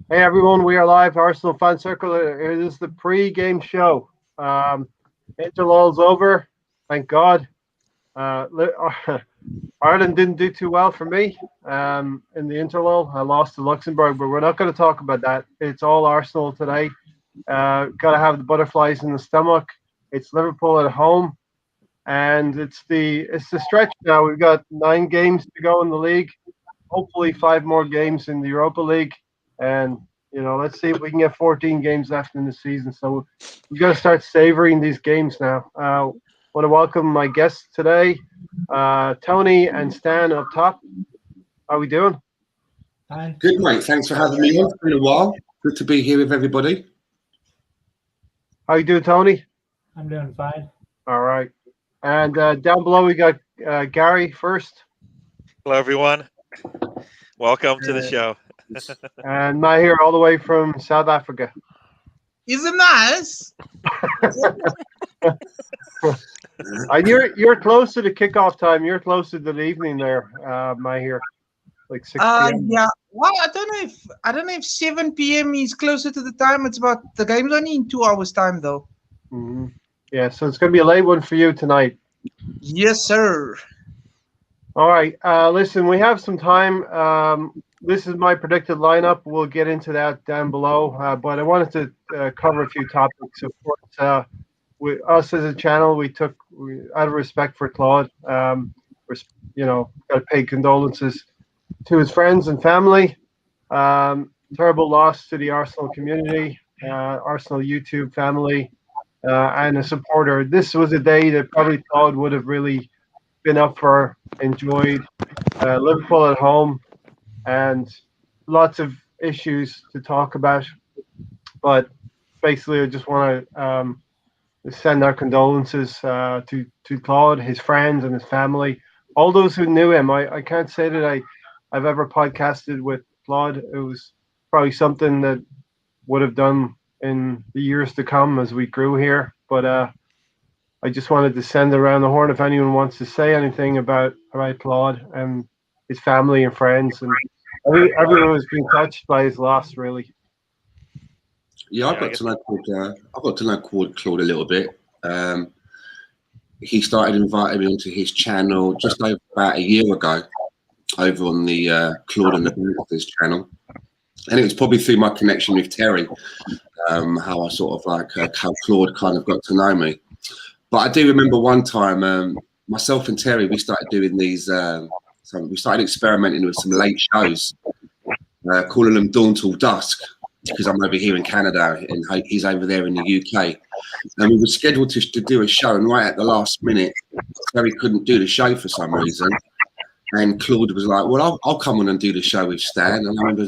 Hey everyone, we are live, Arsenal Fan Circle. It is the pre-game show. Interlull's over, thank God. Uh, Ireland didn't do too well for me in the Interlull. I lost to Luxembourg, but we're not going to talk about that. It's all Arsenal today. Got to have the butterflies in the stomach. It's Liverpool at home, and it's the stretch now. We've got 9 games to go in the league. Hopefully, 5 more games in the Europa League, and let's see if we can get 14 games left in the season. So we got to start savoring these games now. Want to welcome my guests today, Tony and Stan up top. How we doing? Hi. Good, mate. Thanks for having me on. It's been a while. Good to be here with everybody. How you doing, Tony? I'm doing fine. All right. And down below we got Gary first, Hello, everyone. Welcome to the show. and Matt here all the way from South Africa. Is it nice? And you're close to the kickoff time. You're close to the evening there, Matt here, like 6 p.m. Yeah. Well, I don't know if 7 p.m. is closer to the time. It's about the game's only in 2 hours time though. Mm-hmm. Yeah, so it's going to be a late one for you tonight. Yes, sir. All right. Listen, we have some time. This is my predicted lineup. We'll get into that down below. But I wanted to cover a few topics. Of course, us as a channel, out of respect for Claude, got to pay condolences to his friends and family. Terrible loss to the Arsenal community, Arsenal YouTube family, and a supporter. This was a day that probably Claude would have really been up for, enjoyed. Liverpool at home, and lots of issues to talk about. But basically, I just want to send our condolences to Claude, his friends, and his family. All those who knew him. I can't say that I've ever podcasted with Claude. It was probably something that would have done in the years to come as we grew here. But I just wanted to send it around the horn if anyone wants to say anything about Claude and his family and friends, and everyone has been touched by his loss, really. Yeah, I got to know Claude a little bit. He started inviting me onto his channel just over about a year ago, over on the Claude and the Brothers channel, and it was probably through my connection with Terry, how I sort of how Claude kind of got to know me. But I do remember one time, myself and Terry, we started doing these. We started experimenting with some late shows, calling them Dawn Till Dusk, because I'm over here in Canada and he's over there in the UK. And we were scheduled to do a show, and right at the last minute, Terry couldn't do the show for some reason. And Claude was like, "Well, I'll come on and do the show with Stan." And I remember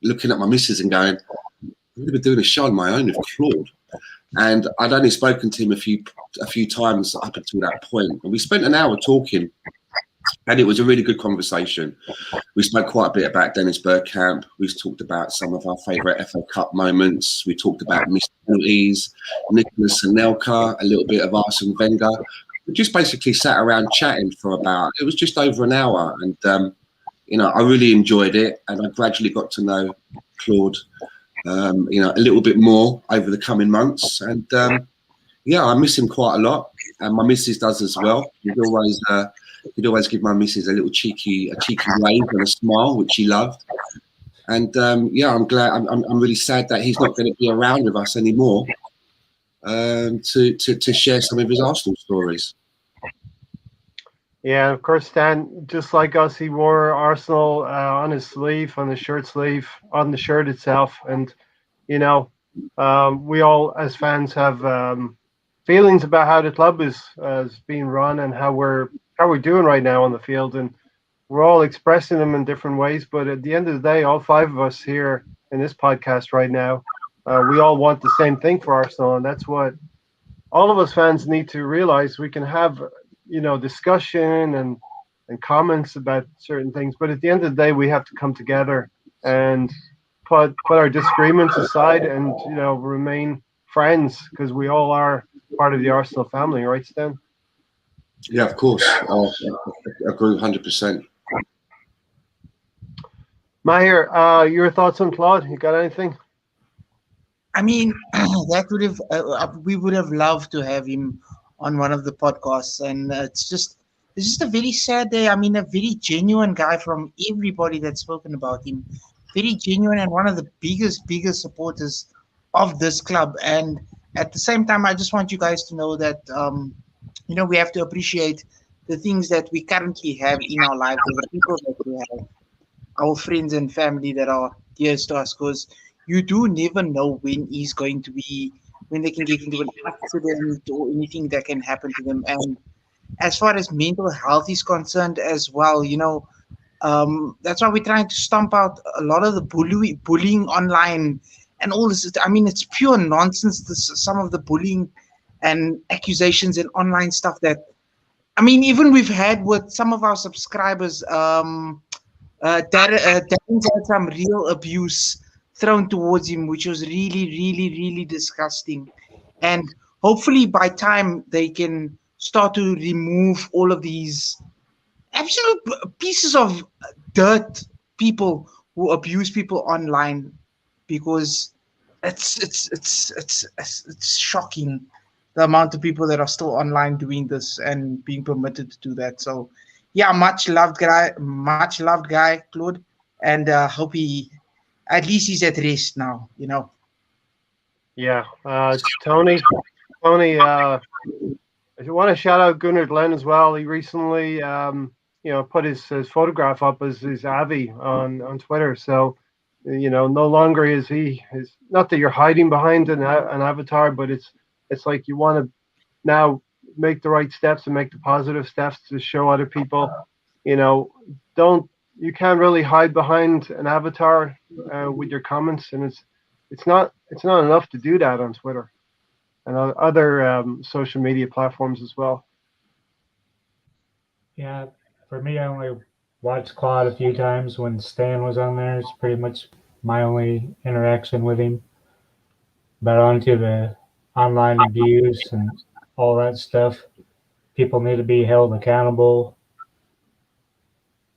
looking at my missus and going, "I'm going to be doing a show on my own with Claude." And I'd only spoken to him a few times up until that point. And we spent an hour talking, and it was a really good conversation. We spoke quite a bit about Dennis Bergkamp. We talked about some of our favourite FA Cup moments. We talked about missed penalties, Nicholas Anelka, a little bit of Arsene Wenger. We just basically sat around chatting it was just over an hour. And, I really enjoyed it. And I gradually got to know Claude a little bit more over the coming months, and I miss him quite a lot, and my missus does as well. He'd always give my missus a cheeky wave and a smile, which she loved. And I'm glad. I'm really sad that he's not going to be around with us anymore to share some of his Arsenal stories. Yeah, of course, Stan, just like us, he wore Arsenal on his sleeve, on the shirt sleeve, on the shirt itself. And, we all, as fans, have feelings about how the club is being run and how we're doing right now on the field. And we're all expressing them in different ways. But at the end of the day, all 5 of us here in this podcast right now, we all want the same thing for Arsenal. And that's what all of us fans need to realize. We can have discussion and comments about certain things, but at the end of the day, we have to come together and put our disagreements aside and remain friends, because we all are part of the Arsenal family, right, Stan? Yeah, of course. I agree 100%. Mahir, your thoughts on Claude? You got anything? I mean, that would have we would have loved to have him on one of the podcasts, and it's just a very sad day. I mean, a very genuine guy from everybody that's spoken about him, very genuine and one of the biggest supporters of this club. And at the same time, I just want you guys to know that we have to appreciate the things that we currently have in our lives, and the people that we have, our friends and family that are dearest to us, because you do never know when he's going to be, when they can get into an accident or anything that can happen to them. And as far as mental health is concerned as well, that's why we're trying to stomp out a lot of the bullying online and all this. I mean, it's pure nonsense. Some of the bullying and accusations and online stuff that, I mean, even we've had with some of our subscribers. Darren's had some real abuse thrown towards him, which was really, really, really disgusting. And hopefully, by time they can start to remove all of these absolute pieces of dirt, people who abuse people online, because it's shocking the amount of people that are still online doing this and being permitted to do that. So yeah, much loved guy, Claude, and hope he at least he's at rest now. Yeah. Tony. Tony. I want to shout out Gunnar Glenn as well. He recently, put his photograph up as his Avi on Twitter. So, no longer is he is not that you're hiding behind an avatar, but it's like you want to now make the right steps and make the positive steps to show other people. You know, don't you can't really hide behind an avatar with your comments, and it's not enough to do that on Twitter and other social media platforms as well. Yeah, for me, I only watched Claude a few times when Stan was on there. It's pretty much my only interaction with him. But onto the online abuse and all that stuff, people need to be held accountable.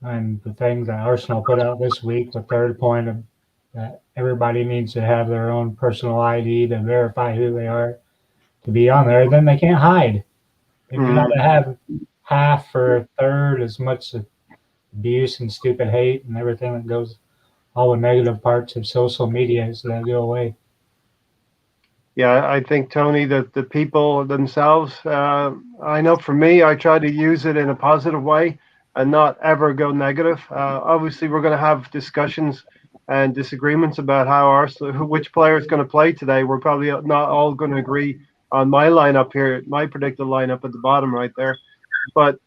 And the things that Arsenal put out this week, the third point of that everybody needs to have their own personal ID to verify who they are to be on there, then they can't hide. They've got to have half or a third as much abuse and stupid hate and everything that goes, all the negative parts of social media is that go away. Yeah, I think Tony, that the people themselves. I know for me, I try to use it in a positive way and not ever go negative. Obviously, we're going to have discussions and disagreements about how Arsenal, which player is going to play today. We're probably not all going to agree on my lineup here, my predicted lineup at the bottom right there. But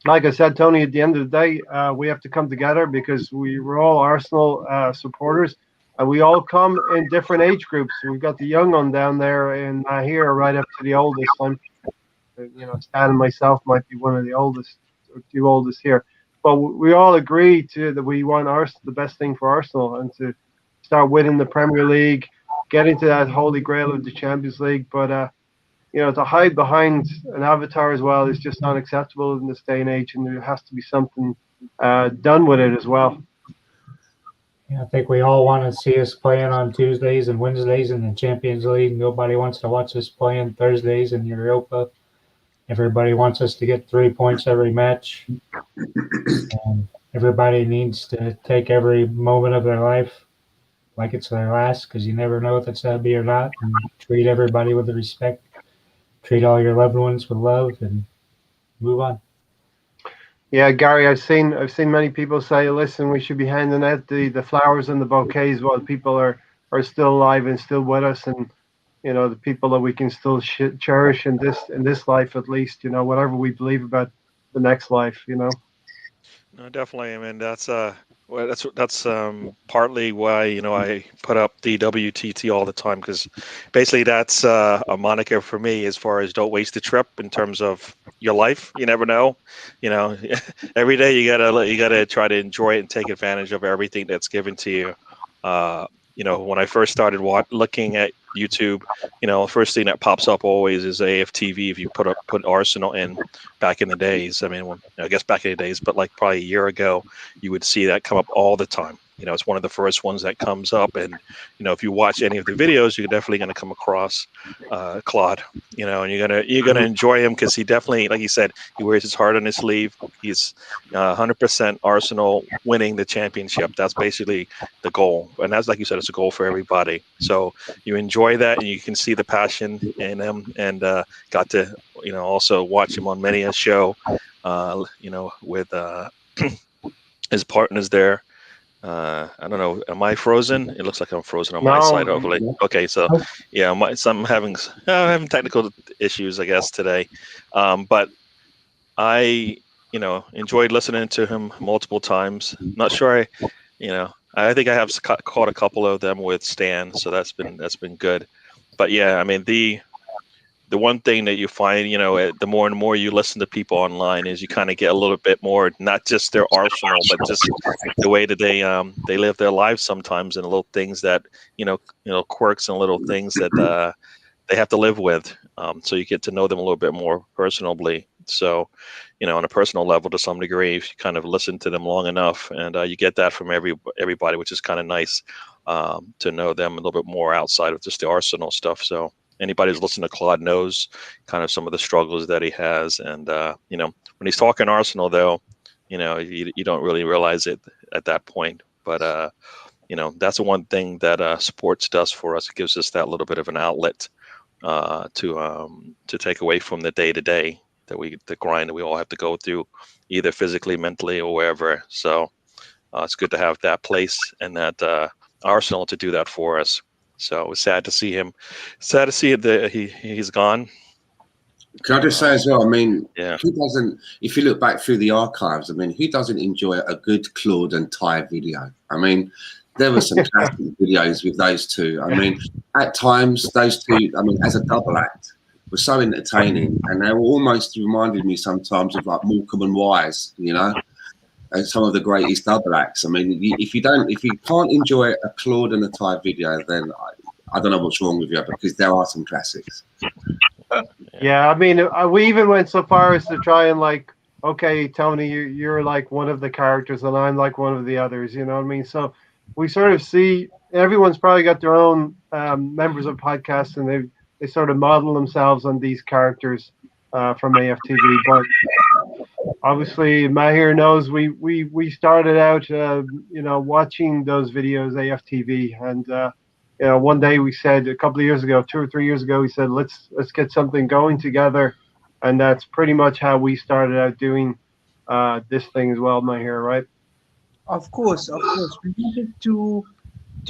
like I said, Tony, at the end of the day, we have to come together because we're all Arsenal supporters, and we all come in different age groups. We've got the young one down there, and here right up to the oldest. Stan and myself might be one of the oldest, or two oldest here, but we all agree that we want the best thing for Arsenal, and to start winning the Premier League, getting to that holy grail of the Champions League. But to hide behind an avatar as well is just not acceptable in this day and age, and there has to be something done with it as well. Yeah, I think we all want to see us playing on Tuesdays and Wednesdays in the Champions League. Nobody wants to watch us playing Thursdays in Europa. Everybody wants us to get 3 points every match. And everybody needs to take every moment of their life like it's their last, because you never know if it's going to be or not. And treat everybody with respect. Treat all your loved ones with love and move on. Yeah, Gary, I've seen many people say, listen, we should be handing out the flowers and the bouquets while people are still alive and still with us, and the people that we can still cherish in this life, at least, whatever we believe about the next life. No, definitely. I mean, that's partly why I put up the WTT all the time, because basically that's a moniker for me as far as don't waste the trip in terms of your life. You never know. Every day you gotta try to enjoy it and take advantage of everything that's given to you. When I first started looking at YouTube, first thing that pops up always is AFTV. If you put Arsenal in back in the days, I mean, I guess back in the days, but like probably a year ago, you would see that come up all the time. it's one of the first ones that comes up. And if you watch any of the videos, you're definitely going to come across Claude. And you're gonna enjoy him because he definitely, like you said, he wears his heart on his sleeve. He's 100% Arsenal winning the championship. That's basically the goal, and that's, like you said, it's a goal for everybody. So you enjoy that, and you can see the passion in him, and got to also watch him on many a show, with his partners there. I don't know. Am I frozen? It looks like I'm frozen on my side. Hopefully, okay. So, yeah, I'm having technical issues, I guess, today. But I, enjoyed listening to him multiple times. Not sure I think I have caught a couple of them with Stan, so that's been good. But yeah, I mean the one thing that you find, the more and more you listen to people online, is you kind of get a little bit more, not just their arsenal, but just the way that they live their lives sometimes, and little things that, quirks and little things that they have to live with. So you get to know them a little bit more personally. So, on a personal level, to some degree, if you kind of listen to them long enough, and you get that from everybody, which is kind of nice, to know them a little bit more outside of just the Arsenal stuff. So anybody who's listened to Claude knows kind of some of the struggles that he has. And, when he's talking Arsenal, though, you don't really realize it at that point. But, that's the one thing that sports does for us. It gives us that little bit of an outlet to take away from the day-to-day, the grind that we all have to go through, either physically, mentally, or wherever. So it's good to have that place and that Arsenal to do that for us. So it was sad to see him. Sad to see that he's gone. Can I just say as well? I mean, yeah. Who doesn't? If you look back through the archives, I mean, who doesn't enjoy a good Claude and Ty video? I mean, there were some classic videos with those two. I mean, at times those two, I mean, as a double act, were so entertaining, and they were almost reminded me sometimes of like Morecambe and Wise, and some of the greatest double acts. I mean, if you can't enjoy a Claude and a Ty video, then I don't know what's wrong with you, because there are some classics. Yeah, I mean, we even went so far as to try and okay, Tony, you're like one of the characters, and I'm like one of the others. You know what I mean? So we sort of see everyone's probably got their own members of podcasts, and they sort of model themselves on these characters from AFTV. But obviously, Mahir knows we started out, watching those videos AFTV, and one day we said, a couple of years ago, 2 or 3 years ago, we said let's get something going together, and that's pretty much how we started out doing this thing as well, Mahir, right? Of course. We needed to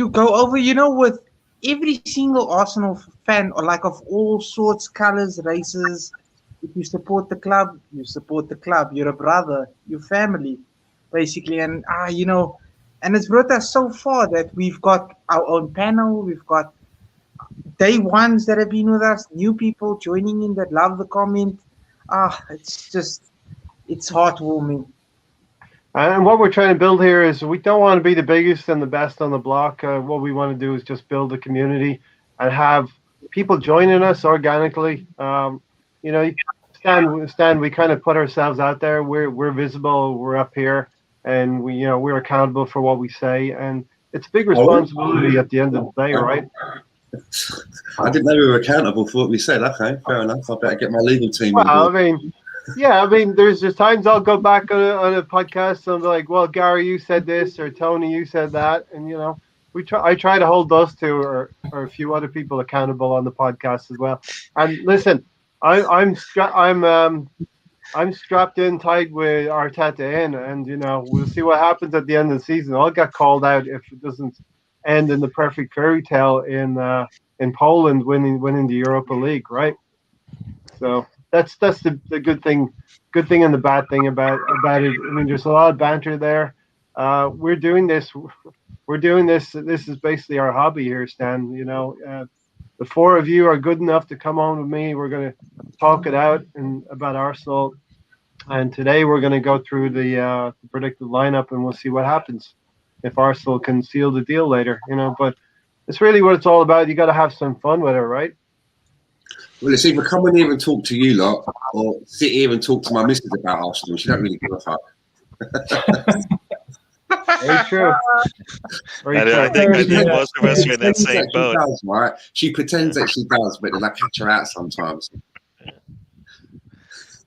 go over, with every single Arsenal fan, or like of all sorts, colors, races. If you support the club, you support the club. You're a brother, your family, basically. And and it's brought us so far that we've got our own panel. We've got day ones that have been with us, new people joining in that love the comment. It's heartwarming. And what we're trying to build here is, we don't want to be the biggest and the best on the block. What we want to do is just build a community and have people joining us organically. Stan, we kind of put ourselves out there. We're visible. We're up here, and we're accountable for what we say. And it's a big responsibility at the end of the day, right? I didn't know we were accountable for what we said. Okay, fair enough. I better get my legal team. Well, I mean, there's just times I'll go back on a podcast and I'm like, well, Gary, you said this, or Tony, you said that, and I try to hold those two or a few other people accountable on the podcast as well. And listen, I'm strapped in tight with Arteta in, and we'll see what happens at the end of the season. I'll get called out if it doesn't end in the perfect fairy tale in Poland winning the Europa League, right? So that's the good thing and the bad thing about it. I mean, there's a lot of banter there. We're doing this. This is basically our hobby here, Stan. The four of you are good enough to come on with me. We're going to talk it out about Arsenal, and today we're going to go through the predicted lineup, and we'll see what happens if Arsenal can seal the deal later. But it's really what it's all about. You got to have some fun with it, right? Well, it's either come in here and talk to you lot, or sit here and talk to my missus about Arsenal. She don't really give a fuck. Very true. Very I true. think most of us are in that She same boat. does, right? She pretends that she does, but then I catch her out sometimes.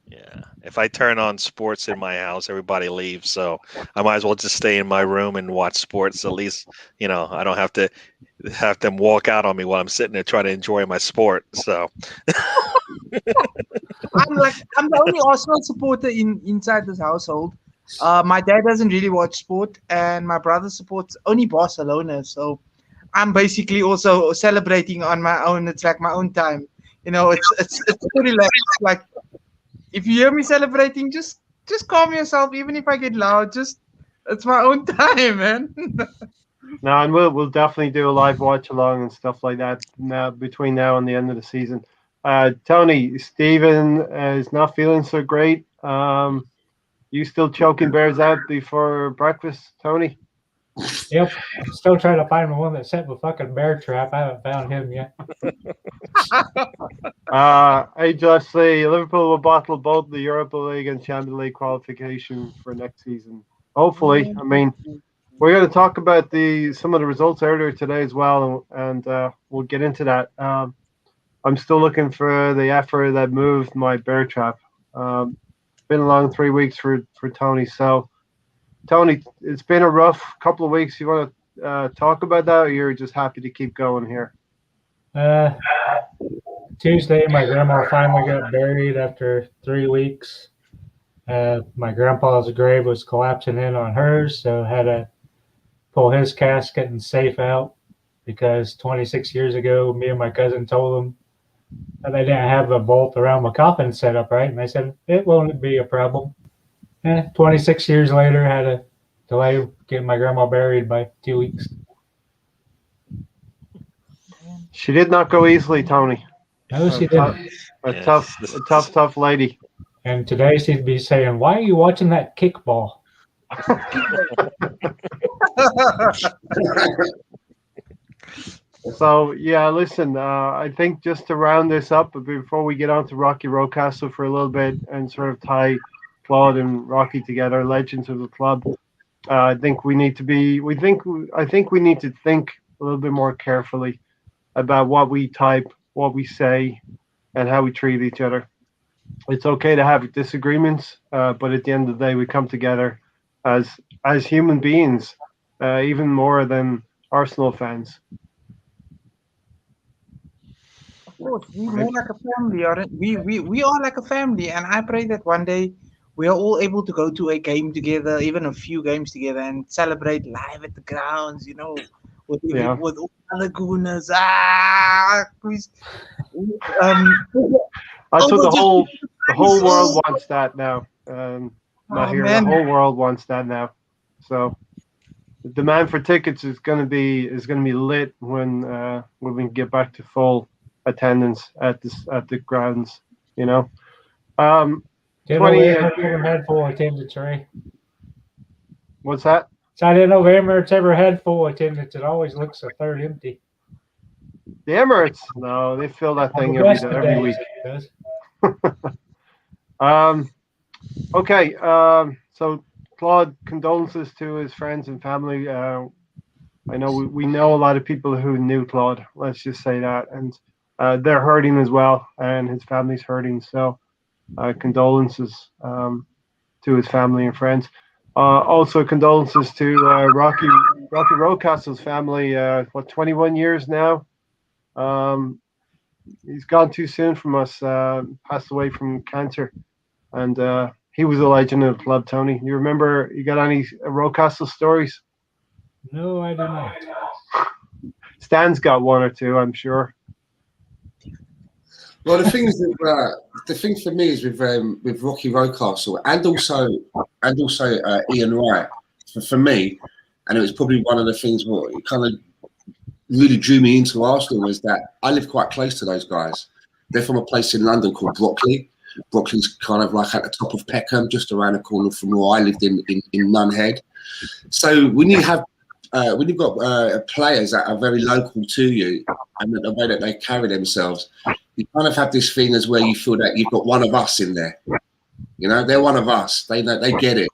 Yeah. If I turn on sports in my house, everybody leaves. So I might as well just stay in my room and watch sports. At least, I don't have to have them walk out on me while I'm sitting there trying to enjoy my sport. So I'm the only Arsenal supporter inside this household. My dad doesn't really watch sport, and my brother supports only Barcelona. So I'm basically also celebrating on my own. It's like my own time. It's pretty relaxed. Like if you hear me celebrating, just calm yourself. Even if I get loud, just it's my own time, man. No, and we'll definitely do a live watch along and stuff like that now between now and the end of the season. Tony, Stephen is not feeling so great. You still choking bears out before breakfast, Tony? Yep. I'm still trying to find the one that set the fucking bear trap. I haven't found him yet. Leslie, Liverpool will bottle both the Europa League and Champions League qualification for next season. Hopefully. I mean, we're going to talk about some of the results earlier today as well, and we'll get into that. I'm still looking for the effort that moved my bear trap. Been a long 3 weeks for Tony. So, Tony, it's been a rough couple of weeks. You want to talk about that, or you're just happy to keep going here? Tuesday, my grandma finally got buried after 3 weeks. My grandpa's grave was collapsing in on hers, so I had to pull his casket and safe out because 26 years ago, me and my cousin told them that they didn't have a vault around my coffin set up right, and they said it won't be a problem. 26 years later, I had to delay getting my grandma buried by 2 weeks. She did not go easily, Tony. No, she didn't. Tough lady. And today she'd be saying, "Why are you watching that kickball?" So yeah, listen. I think just to round this up before we get on to Rocky Rocastle for a little bit and sort of tie Claude and Rocky together, legends of the club. I think we need to be. I think we need to think a little bit more carefully about what we type, what we say, and how we treat each other. It's okay to have disagreements, but at the end of the day, we come together as human beings, even more than Arsenal fans. Of course, we're more like a family, aren't we are like a family, and I pray that one day we are all able to go to a game together, even a few games together, and celebrate live at the grounds, with all the gooners. That's what the whole world wants that now. The whole world wants that now. So the demand for tickets is going to be lit when we get back to full attendance at the grounds. Get away ever had full attendance, Ray. What's that? So I didn't know the Emirates ever had full attendance. It always looks a third empty. The Emirates? No, they fill that thing every week. Okay. So Claude, condolences to his friends and family. I know we know a lot of people who knew Claude. Let's just say that, and they're hurting as well, and his family's hurting. So condolences to his family and friends. Also condolences to Rocky Rocastle's family. 21 years now. He's gone too soon from us. Passed away from cancer, and he was a legend of the club. Tony, you remember? You got any Rocastle stories? No, I do not. Stan's got one or two, I'm sure. Well, the thing for me is with Rocky Rocastle and also Ian Wright. For me, and it was probably one of the things what it kind of really drew me into Arsenal was that I live quite close to those guys. They're from a place in London called Brockley. Brockley's kind of like at the top of Peckham, just around the corner from where I lived in Nunhead. So when you've got players that are very local to you and the way that they carry themselves, you kind of have this thing as where you feel that you've got one of us in there. They're one of us. They get it.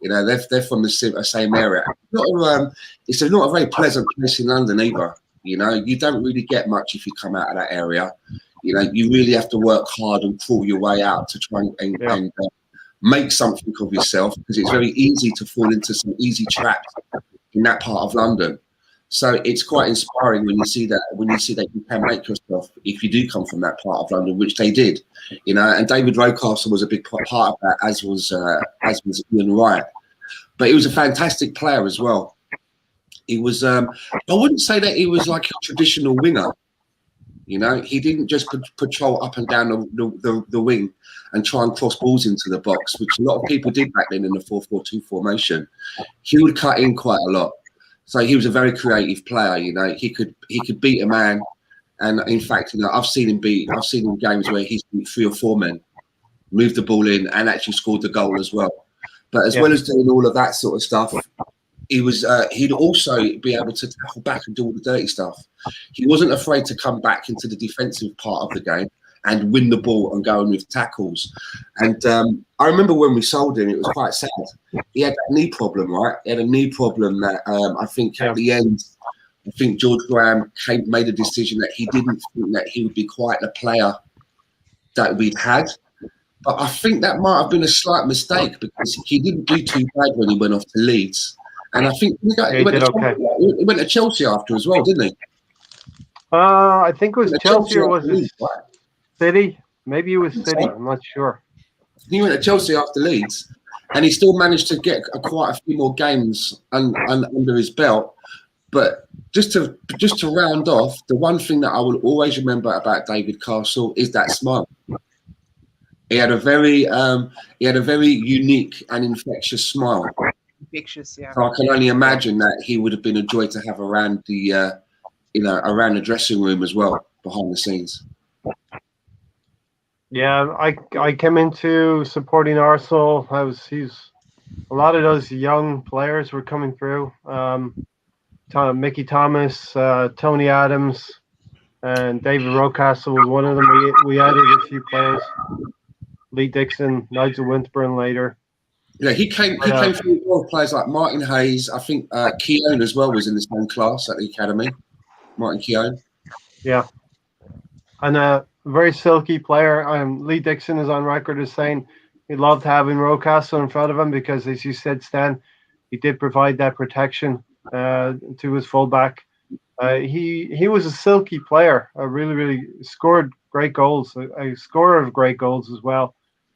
You know, they're from the same area. It's not a very pleasant place in London either. You know, you don't really get much if you come out of that area. You know, you really have to work hard and crawl your way out to try and make something of yourself, because it's very easy to fall into some easy traps in that part of London. So it's quite inspiring when you see that you can make yourself if you do come from that part of London, which they did, you know. And David Rocastle was a big part of that, as was Ian Wright. But he was a fantastic player as well. He was I wouldn't say that he was like a traditional winger. You know, he didn't just patrol up and down the wing and try and cross balls into the box, which a lot of people did back then in the 4-4-2 formation. He would cut in quite a lot. So he was a very creative player. You know, he could beat a man, and in fact, you know, I've seen him games where he's beat 3 or 4 men, moved the ball in, and actually scored the goal as well. But as well as doing all of that sort of stuff, he'd also be able to tackle back and do all the dirty stuff. He wasn't afraid to come back into the defensive part of the game and win the ball and go in with tackles. And I remember when we sold him, it was quite sad. He had that knee problem, right? He had a knee problem that I think at the end, I think George Graham made a decision that he didn't think that he would be quite the player that we'd had. But I think that might have been a slight mistake, because he didn't do too bad when he went off to Leeds. And I think he went to Chelsea after as well, didn't he? I think it was Chelsea or was it City? Maybe it was City. I'm not sure. He went to Chelsea after Leeds, and he still managed to get quite a few more games under his belt. But just to round off, the one thing that I will always remember about David Castle is that smile. He had a very unique and infectious smile. Infectious, yeah. So I can only imagine that he would have been a joy to have around the dressing room as well, behind the scenes. Yeah, I came into supporting Arsenal. A lot of those young players were coming through. Mickey Thomas, Tony Adams, and David Rocastle was one of them. We added a few players. Lee Dixon, Nigel Winterburn later. Yeah, he came through with players like Martin Hayes. I think Keown as well was in the same class at the academy. Martin Keown. Yeah. And a very silky player. Lee Dixon is on record as saying he loved having Rocastle in front of him because, as you said, Stan, he did provide that protection to his fullback. He was a silky player. Really scored great goals. A scorer of great goals as well.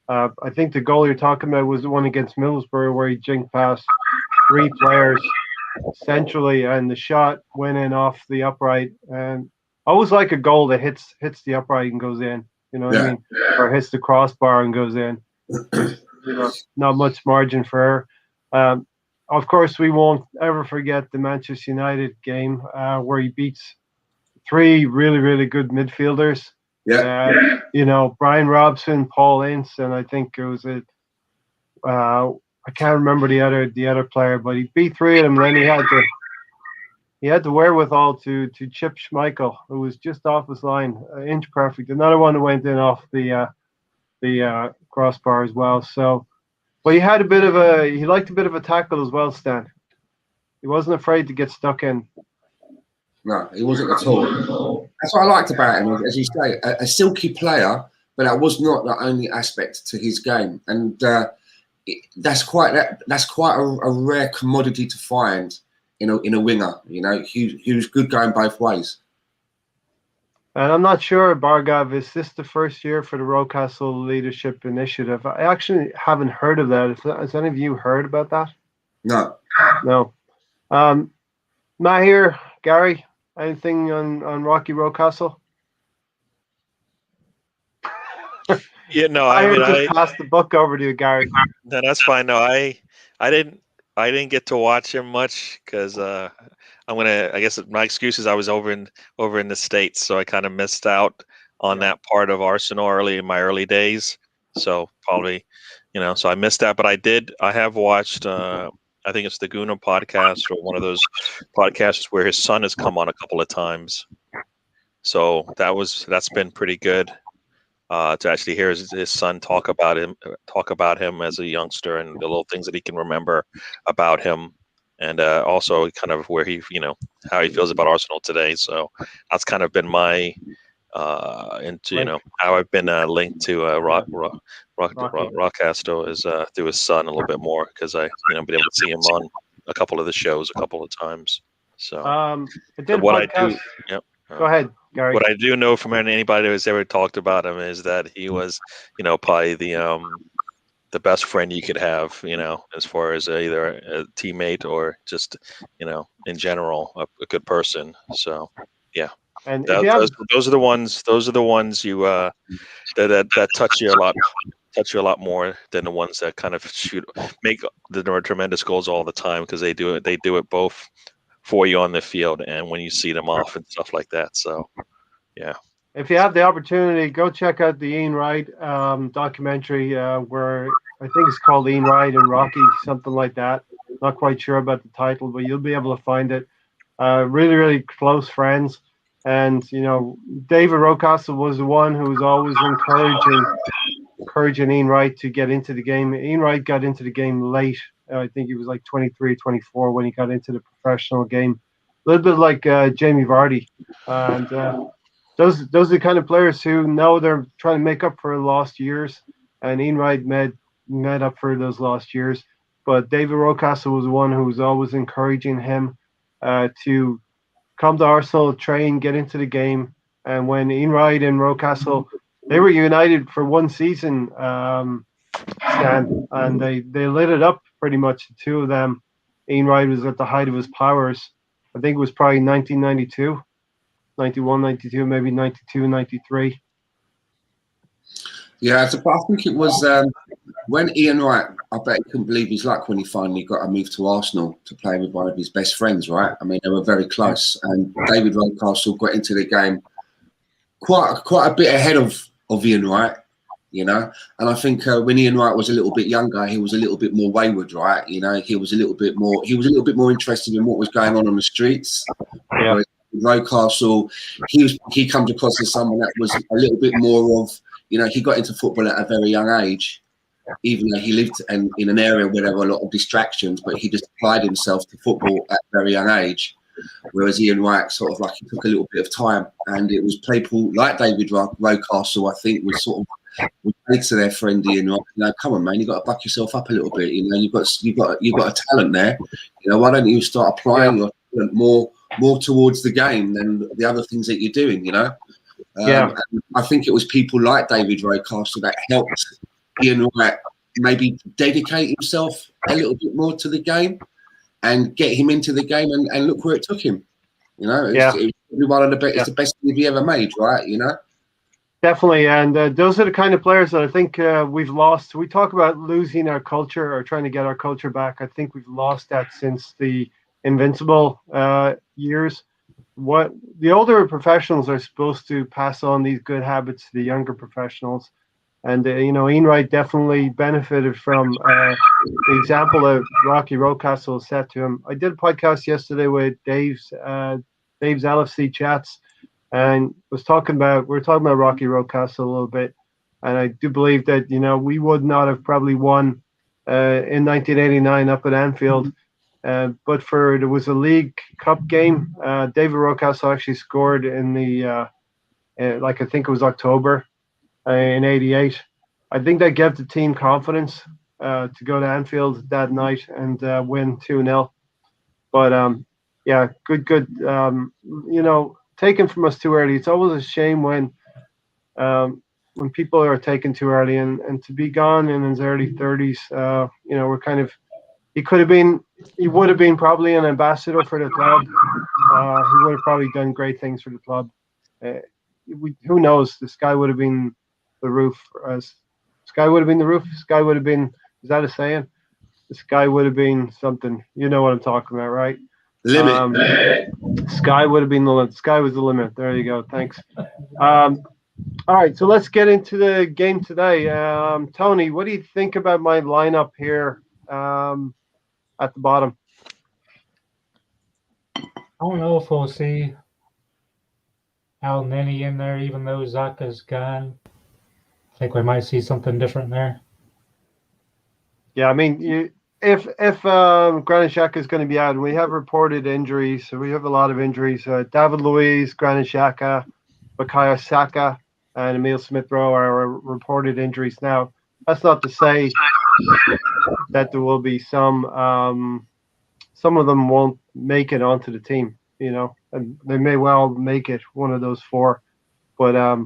I think the goal you're talking about was the one against Middlesbrough where he jinked past 3 players centrally, and the shot went in off the upright. And I always like a goal that hits the upright and goes in. You know what I mean? Or hits the crossbar and goes in. Not much margin for her. Of course, we won't ever forget the Manchester United game where he beats 3 really good midfielders. Yeah. Brian Robson, Paul Ince, and I think it was I can't remember the other player, but he beat 3 of them. And then he had the wherewithal to chip Schmeichel, who was just off his line, inch perfect. Another one that went in off the crossbar as well. So, but he liked a bit of a tackle as well, Stan. He wasn't afraid to get stuck in. No, he wasn't at all. That's what I liked about him, as you say, a silky player, but that was not the only aspect to his game, and that's quite a rare commodity to find in a winger. You know, he was good going both ways. And I'm not sure, Bargav, is this the first year for the Rocastle Leadership Initiative? I actually haven't heard of that. Has any of you heard about that? No. Mahir, Gary, anything on Rocky Rocastle? Yeah, no, I passed the book over to you, Gary. No, that's fine. No, I didn't get to watch him much because I guess my excuse is I was over in the States, so I kind of missed out on that part of Arsenal in my early days. So probably, so I missed that, but I have watched I think it's the Guna podcast or one of those podcasts where his son has come on a couple of times. So that's been pretty good. to actually hear his son talk about him as a youngster and the little things that he can remember about him, and also kind of where he, how he feels about Arsenal today. So that's kind of been my how I've been linked to Rockcastle is through his son a little bit more, because I been able to see him on a couple of the shows a couple of times. So I did a what I podcast. do, yep. Go ahead, Gary. What I do know from anybody who's ever talked about him is that he was, probably the best friend you could have, as far as either a teammate or just, in general, a good person. So, yeah, And if you have, those are the ones. Those are the ones you that touch you a lot more than the ones that kind of make the tremendous goals all the time, because they do it both for you on the field and when you see them off and stuff like that. So, yeah. if you have the opportunity, go check out the Ian Wright documentary, where I think it's called Ian Wright and Rocky, something like that. Not quite sure about the title, but you'll be able to find it. Really, really close friends. And, David Rocastle was the one who was always encouraging Ian Wright to get into the game. Ian Wright got into the game late. I think he was like 23, 24 when he got into the professional game. A little bit like Jamie Vardy. And those are the kind of players who know they're trying to make up for lost years. And Ian Wright made up for those lost years. But David Rocastle was the one who was always encouraging him to come to Arsenal, train, get into the game. And when Ian Wright and Rocastle, they were united for one season, Stan, and they lit it up pretty much, the two of them. Ian Wright was at the height of his powers. I think it was probably 1992, 91, 92, maybe 92, 93. Yeah, I think it was when Ian Wright, I bet he couldn't believe his luck when he finally got a move to Arsenal to play with one of his best friends, right? I mean, they were very close. And David Rocastle got into the game quite a bit ahead of Ian Wright, And I think when Ian Wright was a little bit younger, he was a little bit more wayward, right? He was a little bit more interested in what was going on the streets. Yeah. Rocastle, he comes across as someone that was a little bit more of, he got into football at a very young age, even though he lived in an area where there were a lot of distractions, but he just applied himself to football at a very young age. Whereas Ian Wright sort of he took a little bit of time, and it was people like David Rocastle, I think, would say to their friend Ian Wright, come on, man, you got to buck yourself up a little bit. You've got a talent there. Why don't you start applying your talent more towards the game than the other things that you're doing? I think it was people like David Rocastle that helped Ian Wright maybe dedicate himself a little bit more to the game and get him into the game, and look where it took him. It's one of the best. It's the best thing he ever made, right? Definitely, and those are the kind of players that I think we've lost. We talk about losing our culture or trying to get our culture back. I think we've lost that since the Invincible years. What the older professionals are supposed to pass on these good habits to the younger professionals. And, Ian Wright definitely benefited from the example that Rocky Rocastle set to him. I did a podcast yesterday with Dave's LFC Chats, and we were talking about Rocky Rocastle a little bit. And I do believe that, we would not have probably won in 1989 up at Anfield. But there was a League Cup game. David Rocastle actually scored in the, I think it was October. In '88, I think that gave the team confidence to go to Anfield that night and win 2-0. But good. Taken from us too early. It's always a shame when people are taken too early, and to be gone in his early 30s. We're kind of. He would have been probably an ambassador for the club. He would have probably done great things for the club. Who knows? The sky would have been the roof. Sky would have been the roof. Sky would have been. Is that a saying? The sky would have been something. You know what I'm talking about, right? Limit. Sky would have been the limit. Sky was the limit. There you go. Thanks. All right, so let's get into the game today. Tony, what do you think about my lineup here at the bottom? I don't know if we'll see Al Nini in there, even though Zaka's gone. think we might see something different there. Yeah, I mean, if Granit Xhaka is going to be out, and we have reported injuries, so we have a lot of injuries. David Luiz, Granit Xhaka, Bukayo Saka, and Emil Smith-Rowe are reported injuries now. That's not to say that there will be some of them won't make it onto the team, and they may well make it one of those four. But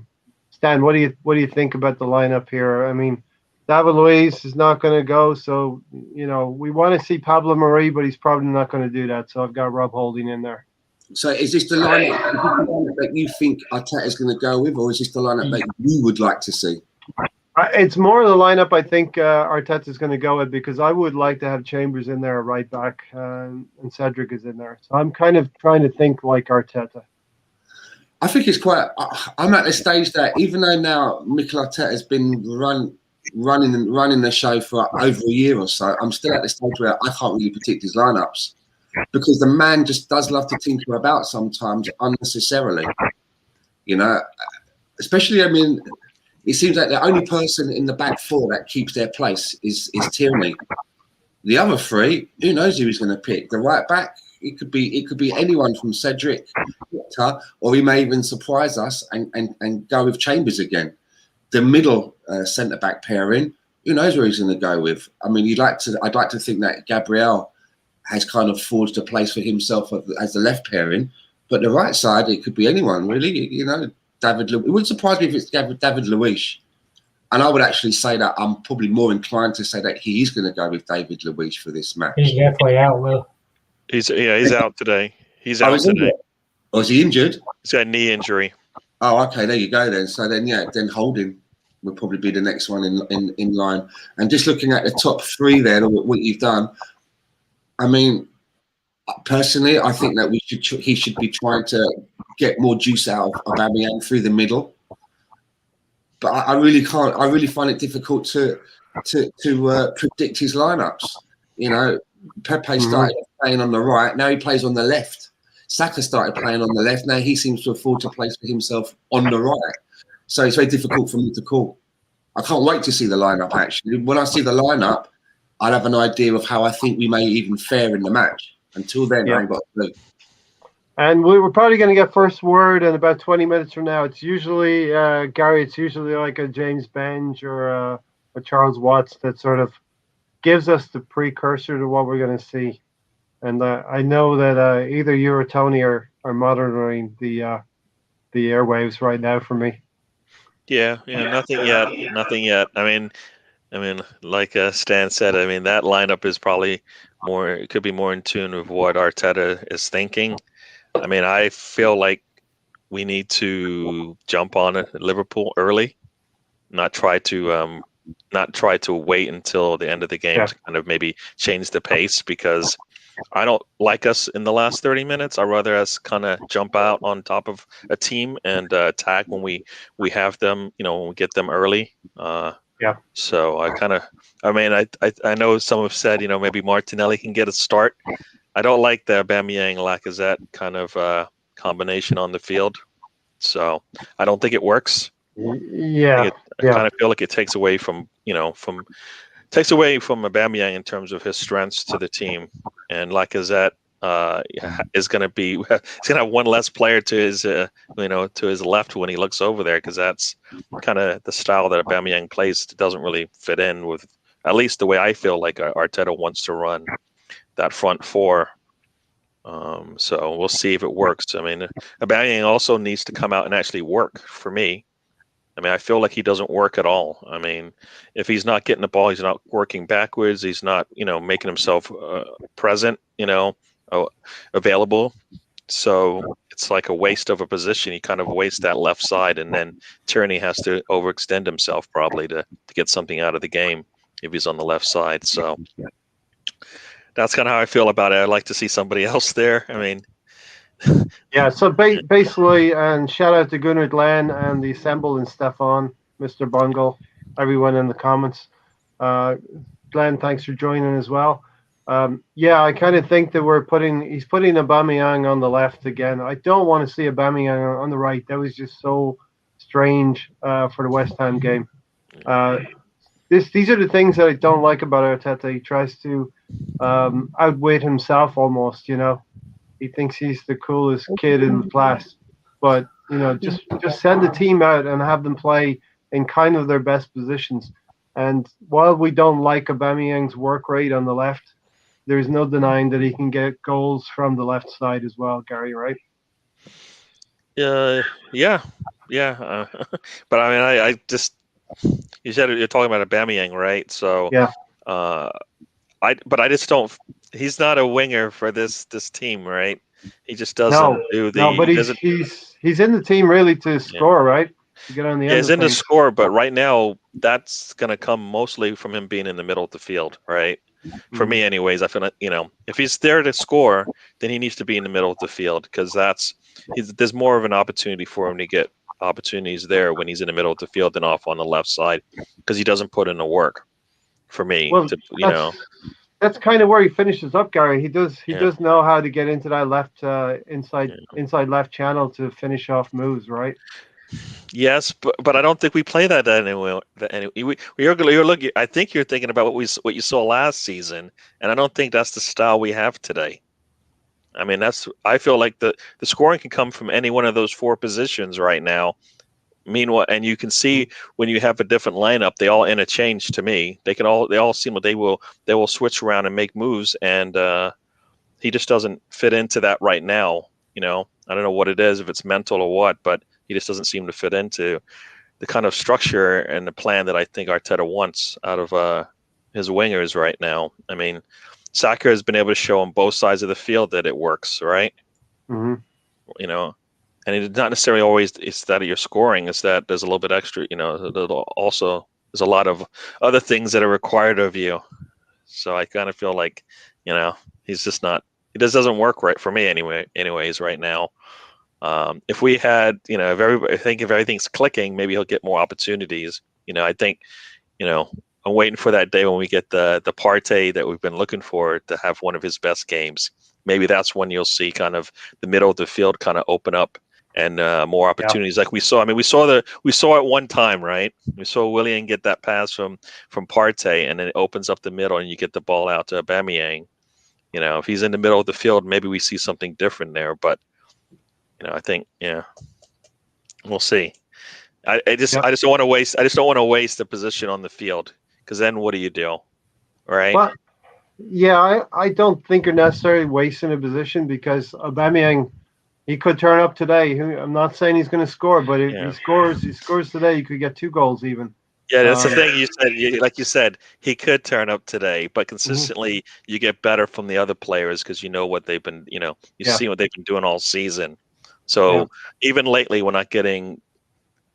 Stan, what do you think about the lineup here? I mean, David Luiz is not going to go, so we want to see Pablo Mari, but he's probably not going to do that. So I've got Rob Holding in there. So is this the lineup that you think Arteta's going to go with, or is this the lineup that you would like to see? It's more the lineup I think Arteta's going to go with, because I would like to have Chambers in there right back, and Cedric is in there. So I'm kind of trying to think like Arteta. I think it's quite. I'm at the stage that even though now Mikel Arteta has been running the show for over a year or so, I'm still at the stage where I can't really predict his lineups, because the man just does love to tinker about sometimes unnecessarily. Especially, I mean, it seems like the only person in the back four that keeps their place is Tierney. The other three, who knows who he's going to pick? The right back, it could be anyone from Cedric, or he may even surprise us and go with Chambers again. The middle centre back pairing, who knows where he's going to go with? I mean, I'd like to think that Gabriel has kind of forged a place for himself as the left pairing, but the right side, it could be anyone really. It wouldn't surprise me if it's David Luiz. And I would actually say that I'm probably more inclined to say that he is going to go with David Luiz for this match. He's definitely out, Will. He's out today. He's out today. Oh, is he injured? He's got a knee injury. Oh, okay, there you go then. So then, then Holding will probably be the next one in line. And just looking at the top three there, what you've done, I mean, personally, I think that he should be trying to get more juice out of Aubameyang through the middle. But I really can't. I really find it difficult to predict his lineups. Pepe started playing on the right. Now he plays on the left. Saka started playing on the left. Now he seems to afford to place for himself on the right. So it's very difficult for me to call. I can't wait to see the lineup, actually. When I see the lineup, I'll have an idea of how I think we may even fare in the match. Until then, I ain't got a clue. And we're probably going to get first word in about 20 minutes from now. It's usually, Gary, it's usually like a James Benge or a Charles Watts that sort of gives us the precursor to what we're going to see. And I know that either you or Tony are monitoring the airwaves right now for me. Yeah, nothing yet. I mean, like Stan said, I mean, that lineup is probably more. It could be more in tune with what Arteta is thinking. I mean, I feel like we need to jump on it at Liverpool early, not try to wait until the end of the game to kind of maybe change the pace, because I don't like us in the last 30 minutes. I'd rather us kind of jump out on top of a team and attack when we have them, when we get them early. So I know some have said, maybe Martinelli can get a start. I don't like the Aubameyang Lacazette kind of combination on the field. So I don't think it works. I kind of feel like it takes away from Aubameyang in terms of his strengths to the team, and Lacazette is going to be. He's going to have one less player to his to his left when he looks over there, because that's kind of the style that Aubameyang plays. It doesn't really fit in with, at least the way I feel like Arteta wants to run that front four. So we'll see if it works. I mean, Aubameyang also needs to come out and actually work for me. I mean, I feel like he doesn't work at all. I mean, if he's not getting the ball, he's not working backwards. He's not, making himself present, available. So it's like a waste of a position. He kind of wastes that left side, and then Tierney has to overextend himself probably to get something out of the game if he's on the left side. So that's kind of how I feel about it. I'd like to see somebody else there. I mean, so basically, and shout out to Gunnar Glenn and the Assemble and Stefan, Mr. Bungle, everyone in the comments. Glenn, thanks for joining as well. I kind of think that he's putting Aubameyang on the left again. I don't want to see Aubameyang on the right. That was just so strange for the West Ham game. These are the things that I don't like about Arteta. He tries to outwit himself almost. He thinks he's the coolest kid in the class, but just send the team out and have them play in kind of their best positions. And while we don't like Aubameyang's work rate on the left, there's no denying that he can get goals from the left side as well, Gary. Right? Yeah, but I mean, I just you said you're talking about Aubameyang, right? So Yeah. But I just don't. He's not a winger for this team, right? He just doesn't do the. No, but he's in the team really to score, right? To get on the end. He's in the score, but right now that's going to come mostly from him being in the middle of the field, right? For me, anyways, I feel like if he's there to score, then he needs to be in the middle of the field because there's more of an opportunity for him to get opportunities there when he's in the middle of the field than off on the left side because he doesn't put in the work. For me, that's kind of where he finishes up, Gary. He does know how to get into that left inside left channel to finish off moves, right? Yes, but I don't think we play that anyway. You're looking. I think you're thinking about what you saw last season, and I don't think that's the style we have today. I mean, I feel like the scoring can come from any one of those four positions right now. Meanwhile, and you can see when you have a different lineup, they all interchange to me. They all seem like they will switch around and make moves, and he just doesn't fit into that right now. I don't know what it is, if it's mental or what, but he just doesn't seem to fit into the kind of structure and the plan that I think Arteta wants out of his wingers right now. I mean, Saka has been able to show on both sides of the field that it works, right? Mm-hmm. And it's not necessarily always it's that you're scoring. It's that there's a little bit extra. Also there's a lot of other things that are required of you. So I kind of feel like, he's just not. It just doesn't work right for me anyway. Anyways, right now, if we had, if everything's clicking, maybe he'll get more opportunities. I think, I'm waiting for that day when we get the Partey that we've been looking for to have one of his best games. Maybe that's when you'll see kind of the middle of the field kind of open up and more opportunities like we saw. I mean, we saw it one time, right? We saw Willian get that pass from Partey, and then it opens up the middle, and you get the ball out to Aubameyang. If he's in the middle of the field, maybe we see something different there. But I think, we'll see. I just don't want to waste. I just don't want to waste the position on the field because then what do you do, right? Well, yeah, I don't think you're necessarily wasting a position because Aubameyang, he could turn up today. I'm not saying he's going to score, but if he scores today, you could get 2 goals even. Yeah, that's the thing you said. Like you said, he could turn up today, but consistently you get better from the other players because you know what they've been. You see what they've been doing all season. So even lately, we're not getting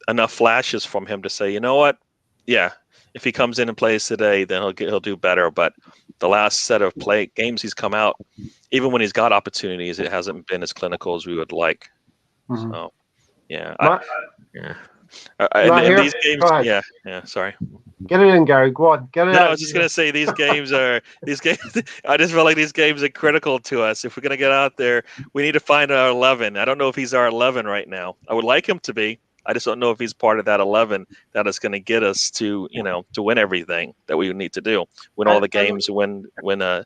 enough flashes from him to say, you know what? Yeah, if he comes in and plays today, then he'll do better. But the last set of games he's come out, even when he's got opportunities, it hasn't been as clinical as we would like. Mm-hmm. So, yeah. These games, sorry. Get it in, Gary. Go on. Get it out. I was just gonna say these games. I just feel like these games are critical to us. If we're gonna get out there, we need to find our 11. I don't know if he's our 11 right now. I would like him to be. I just don't know if he's part of that 11 that is going to get us to win everything that we need to do, win all the games, win a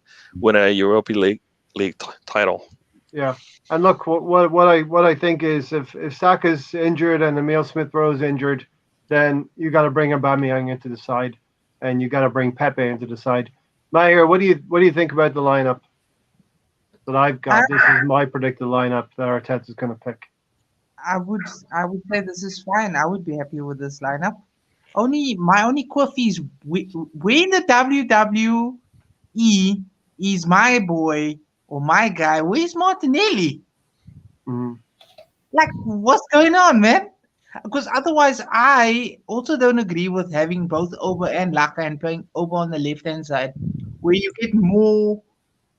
Europa League title. Yeah, and look, what I think is if Saka's injured and Emile Smith-Rowe's injured, then you got to bring Aubameyang into the side, and you got to bring Pepe into the side. Maher, what do you think about the lineup that I've got? This is my predicted lineup that Arteta's going to pick. I would say this is fine. I would be happy with this lineup. My only quirk is when the WWE is my boy or my guy. Where's Martinelli? Mm-hmm. Like, what's going on, man? Because otherwise, I also don't agree with having both Oba and Laka and playing Oba on the left-hand side, where you get more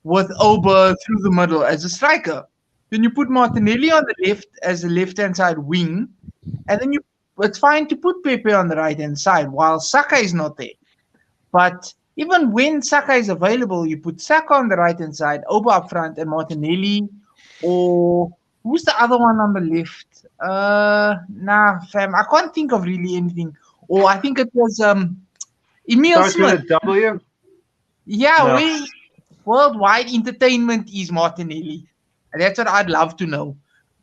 with Oba through the middle as a striker. Then you put Martinelli on the left as a left-hand side wing, and then it's fine to put Pepe on the right-hand side while Saka is not there. But even when Saka is available, you put Saka on the right-hand side, Oba up front, and Martinelli, or who's the other one on the left? Fam, I can't think of really anything. or I think it was Emil Starts with Smith. a W. Yeah, No. we worldwide entertainment is Martinelli. That's what I'd love to know.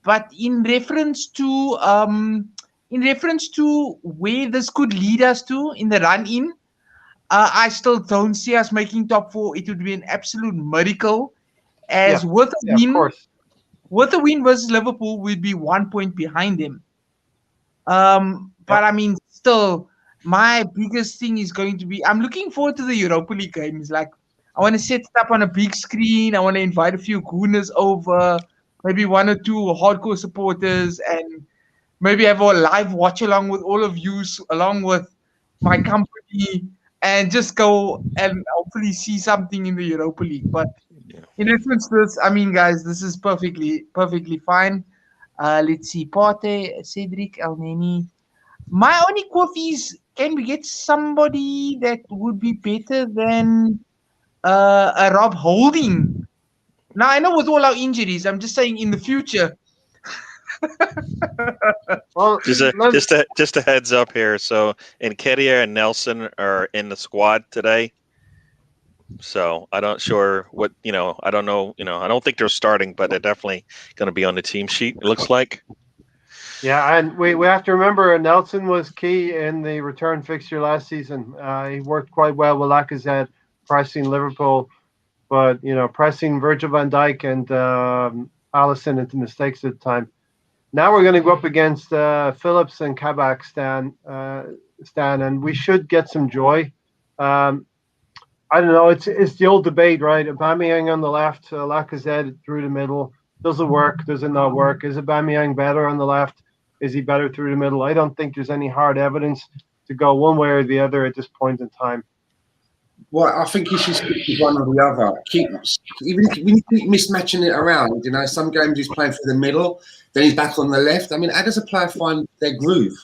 But in reference to where this could lead us to in the run in, I still don't see us making top four. It would be an absolute miracle. As Yeah. Yeah, of course. with a win versus Liverpool, we'd be 1 point behind them. But I mean, still, my biggest thing is going to be I'm looking forward to the Europa League games. Like, I want to set it up on a big screen. I want to invite a few gooners over, maybe one or two hardcore supporters, and maybe have a live watch along with all of you, along with my company, and just go and hopefully see something in the Europa League. But Yeah. in reference to this, I mean, guys, this is perfectly fine. Let's see, Pate, Cedric, Alneni. My only query is, can we get somebody that would be better than a Rob Holding? Now, I know with all our injuries, I'm just saying in the future. Well, Just a heads up here. So Nketiah and Nelson are in the squad today. So I don't sure what I don't know. I don't think they're starting, but they're definitely going to be on the team sheet. It looks like. yeah, and we have to remember Nelson was key in the return fixture last season. He worked quite well with Lacazette pressing Liverpool, but pressing Virgil van Dijk and Alisson into mistakes at the time. Now we're going to go up against Phillips and Kabak, Stan, and we should get some joy. I don't know. It's the old debate, right? Aubameyang on the left, Lacazette through the middle. Does it work? Does it not work? Is Aubameyang better on the left? Is he better through the middle? I don't think there's any hard evidence to go one way or the other at this point in time. Well, I think you should stick with one or the other. Even if you keep mismatching it around, some games he's playing through the middle, then he's back on the left. I mean, how does a player find their groove?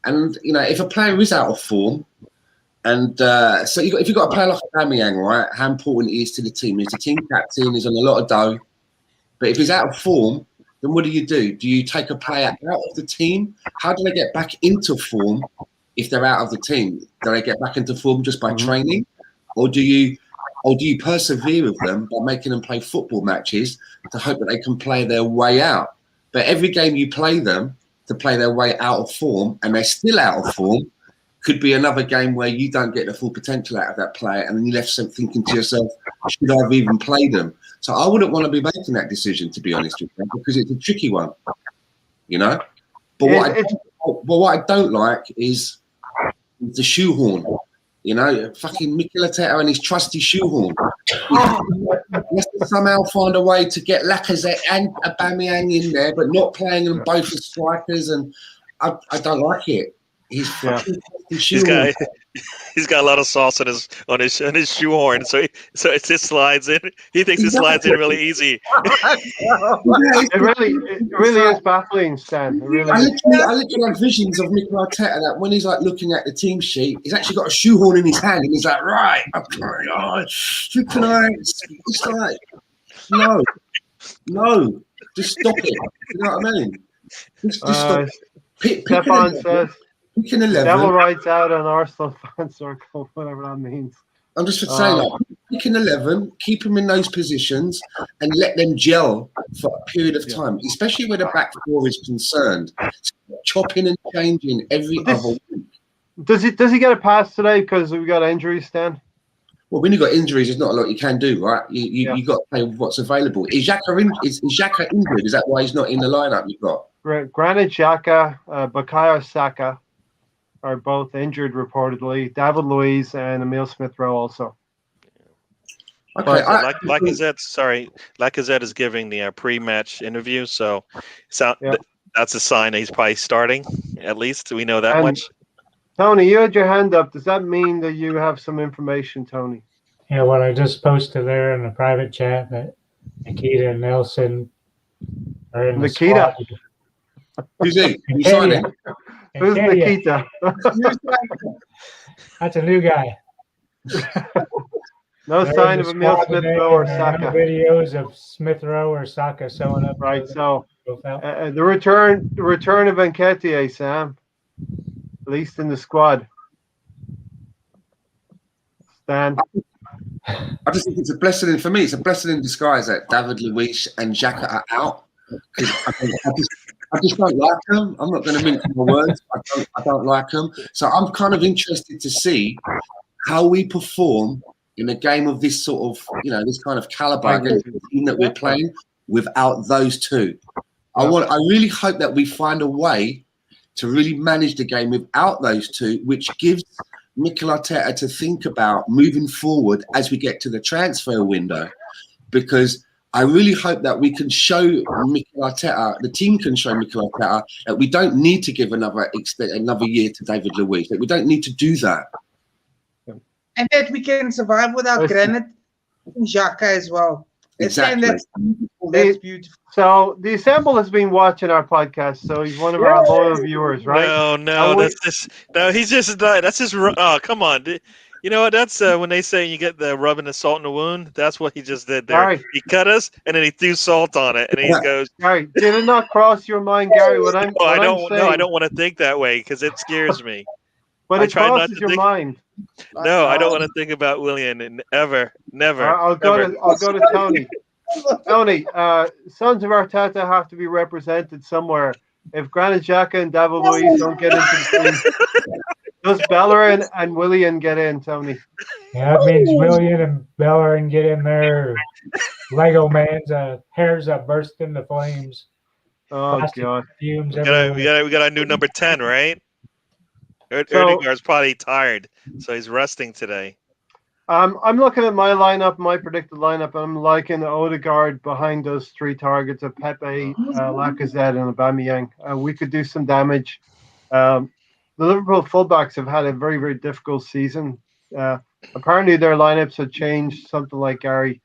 And if a player is out of form, and so if you've got a player like Aubameyang, right, how important he is to the team? He's the team captain. He's on a lot of dough. But if he's out of form, then what do? Do you take a player out of the team? How do they get back into form if they're out of the team? Do they get back into form just by training? Or do you persevere with them by making them play football matches to hope that they can play their way out? But every game you play them to play their way out of form and they're still out of form could be another game where you don't get the full potential out of that player and then you're left thinking to yourself, should I have even played them? So I wouldn't want to be making that decision, to be honest with you, because it's a tricky one, But what I don't like is the shoehorn. Fucking Mikel Arteta and his trusty shoehorn. He has to somehow find a way to get Lacazette and Aubameyang in there, but not playing them both as strikers, and I don't like it. He's fucking shoehorn. He's got a lot of sauce on his shoehorn, so it just slides in. He thinks it slides in really easy. It really is baffling, Stan. It really I literally have visions of Mikel Arteta that when he's like looking at the team sheet, he's actually got a shoehorn in his hand and he's like, right, okay, it's like, no, just stop it. You know what I mean? Just stop. Stefan says, Pick an 11. Devil rides out on Arsenal fan circle, whatever that means. I'm just saying, pick an 11, keep them in those positions, and let them gel for a period of time, especially where the back four is concerned. Chopping and changing every other week. Does he get a pass today because we got injuries, Stan? Well, when you've got injuries, there's not a lot you can do, right? You got to play with what's available. Is Xhaka injured? Is that why he's not in the lineup you've got? Granit Xhaka, Bukayo Saka are both injured reportedly. David Luiz and Emil Smith-Rowe also. Okay, Lacazette is giving the pre-match interview, so that's a sign that he's probably starting. At least we know that much. Tony, you had your hand up. Does that mean that you have some information, Tony? Yeah, what I just posted there in the private chat that Nikita and Nelson are in the squad. Who's he? Who's Nikita? That's a new guy. No sign of Emil Smith-Rowe or Saka. No videos of Smith-Rowe or Saka showing up. Right, so the return of Nketiah, Sam. at least in the squad. Stan. I just think it's a blessing for me. It's a blessing in disguise that David Luiz and Xhaka are out, because I just don't like them. I'm not going to mince my words. I don't like them. So I'm kind of interested to see how we perform in a game of this sort of, this kind of caliber against the team that we're playing without those two. I really hope that we find a way to really manage the game without those two, which gives Mikel Arteta to think about moving forward as we get to the transfer window, because I really hope that we can show Mikel Arteta, the team can show Mikel Arteta, that we don't need to give another year to David Luiz, that we don't need to do that. And that we can survive without Granit and Xhaka as well. Exactly. That's beautiful. That's beautiful. So the Assemble has been watching our podcast, so he's one of our loyal viewers, right? No, he's just that's just. Oh, come on. You know what? That's when they say you get the rubbing the salt in the wound. That's what he just did there. Gary. He cut us, and then he threw salt on it, and he goes. Gary, did it not cross your mind, Gary? I don't want to think that way because it scares me. But it crosses your mind. No, I don't want to think about Willian, and never. I'll go to Tony. Tony, Sons of Arteta have to be represented somewhere. If Granit Xhaka and David Luiz don't get into the team, does Bellerin and Willian get in, Tony? Yeah, that means Willian and Bellerin get in there. Lego man's hairs that burst into flames. Oh, Plastic God. Fumes we got a new number 10, right? Erdegaard's probably tired, so he's resting today. I'm looking at my lineup, my predicted lineup. I'm liking Odegaard behind those three targets of Pepe, Lacazette, and Aubameyang. We could do some damage. The Liverpool fullbacks have had a very, very difficult season. Apparently, their lineups have changed something like, Gary,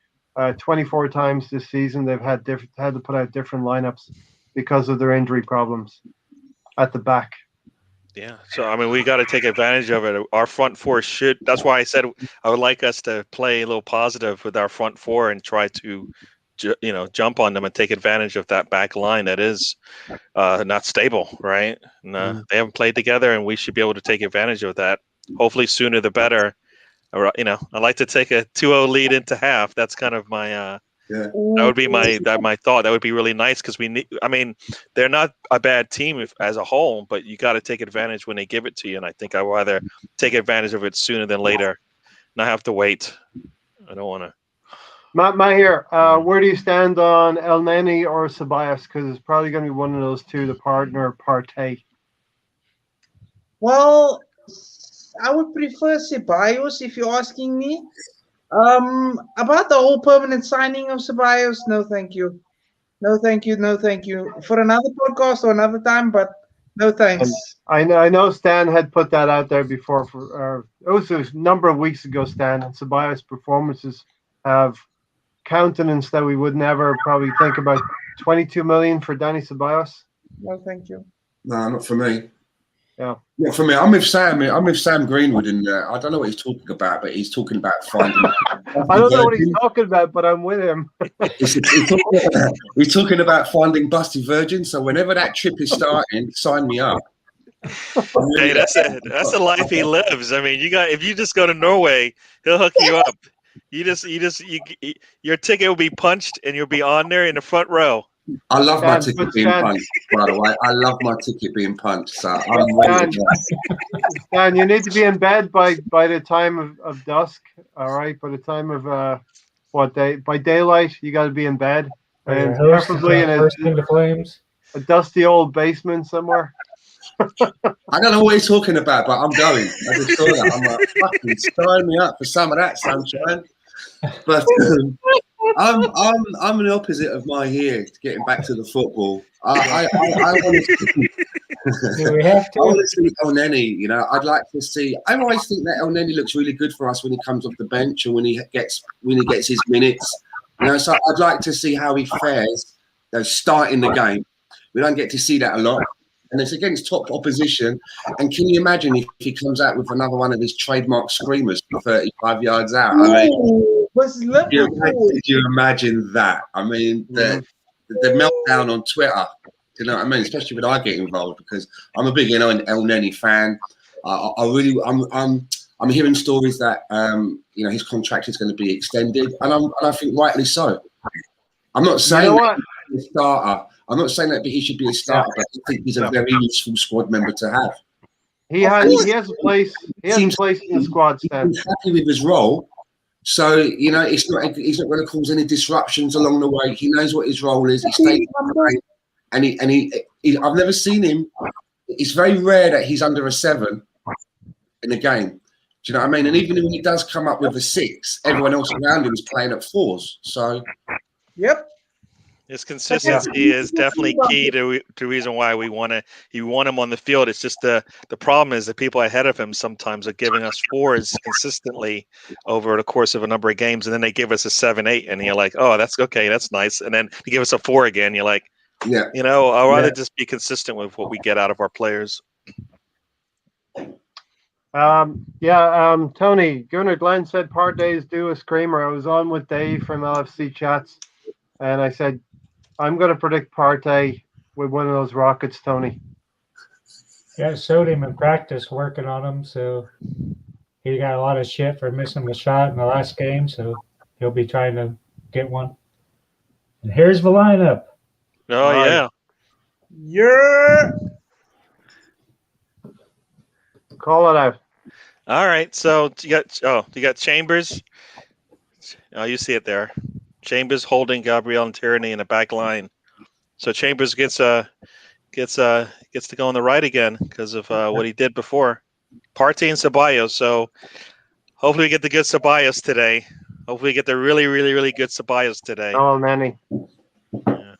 24 times this season. They've had to put out different lineups because of their injury problems at the back. Yeah, so I mean, we got to take advantage of it. Our front four should. That's why I said I would like us to play a little positive with our front four and try to, jump on them and take advantage of that back line that is not stable, right? And, they haven't played together, and we should be able to take advantage of that. Hopefully, sooner the better. I like to take a 2-0 lead into half. That's kind of my. That would be my thought. That would be really nice because we need. I mean, they're not a bad team as a whole, but you got to take advantage when they give it to you. And I think I'd rather take advantage of it sooner than later, not have to wait. I don't want to. Matt here. Where do you stand on El Neni or Ceballos? Because it's probably going to be one of those two, the partner or Partey. Well, I would prefer Ceballos if you're asking me. About the whole permanent signing of Ceballos, no thank you. No thank you, no thank you. For another podcast or another time, but no thanks. And I know Stan had put that out there before. It was a number of weeks ago, Stan, and Ceballos' performances have countenance that we would never probably think about. 22 million for Danny Ceballos? No, thank you. No, not for me. Yeah. Not for me. I'm with Sam Greenwood, and I don't know what he's talking about, but he's talking about finding. I don't know what he's talking about, but I'm with him. He's talking about finding busty virgins. So whenever that trip is starting, sign me up. Hey, that's a life he lives. I mean, if you just go to Norway, he'll hook you up. Your ticket will be punched, and you'll be on there in the front row. I love my ticket being punched, by the way. I love my ticket being punched. So I'm Stan, you need to be in bed by the time of dusk. All right, by the time of by daylight, you got to be in bed, and preferably in a dusty old basement somewhere. I don't know what he's talking about, but I'm going. I just saw that. I'm like, fucking sign me up for some of that sunshine. But I'm the opposite of my here. Getting back to the football, I want to see El Neni. I'd like to see. I always think that El Neni looks really good for us when he comes off the bench and when he gets his minutes. So I'd like to see how he fares. Starting the game, we don't get to see that a lot. And it's against top opposition. And can you imagine if he comes out with another one of his trademark screamers from 35 yards out? I mean, did you imagine that? I mean, the meltdown on Twitter You know what I mean? Especially when I get involved, because I'm a big El Neni fan. I'm hearing stories that his contract is going to be extended, and I think rightly so. I'm not saying that he should be a starter. I'm not saying that he should be a starter, but I think he's a very useful squad member to have. He has a place. He has a place in the squad. He's happy with his role, so he's not going to cause any disruptions along the way. He knows what his role is. He stays and I've never seen him. It's very rare that he's under a 7 in a game. Do you know what I mean? And even when he does come up with a 6, everyone else around him is playing at 4s. So, yep. His consistency is definitely key to the reason why you want him on the field. It's just the problem is the people ahead of him sometimes are giving us 4s consistently over the course of a number of games, and then they give us a 7, 8, and you're like, oh, that's okay, that's nice. And then they give us a 4 again. You're like, I'd rather just be consistent with what we get out of our players. Tony, Gunnar Glenn said Partey is due a screamer. I was on with Dave from LFC Chats, and I said, I'm going to predict Partey with one of those rockets, Tony. Yeah, I showed him in practice working on him, so he got a lot of shit for missing the shot in the last game, so he'll be trying to get one. And here's the lineup. Oh, yeah. Yeah. Call it out. All right, so you got Chambers. Oh, you see it there. Chambers holding Gabriel and Tierney in the back line. So Chambers gets to go on the right again because of what he did before. Partey and Ceballos. So hopefully we get the good Ceballos today. Hopefully we get the really, really, really good Ceballos today. Oh, Manny. Yeah.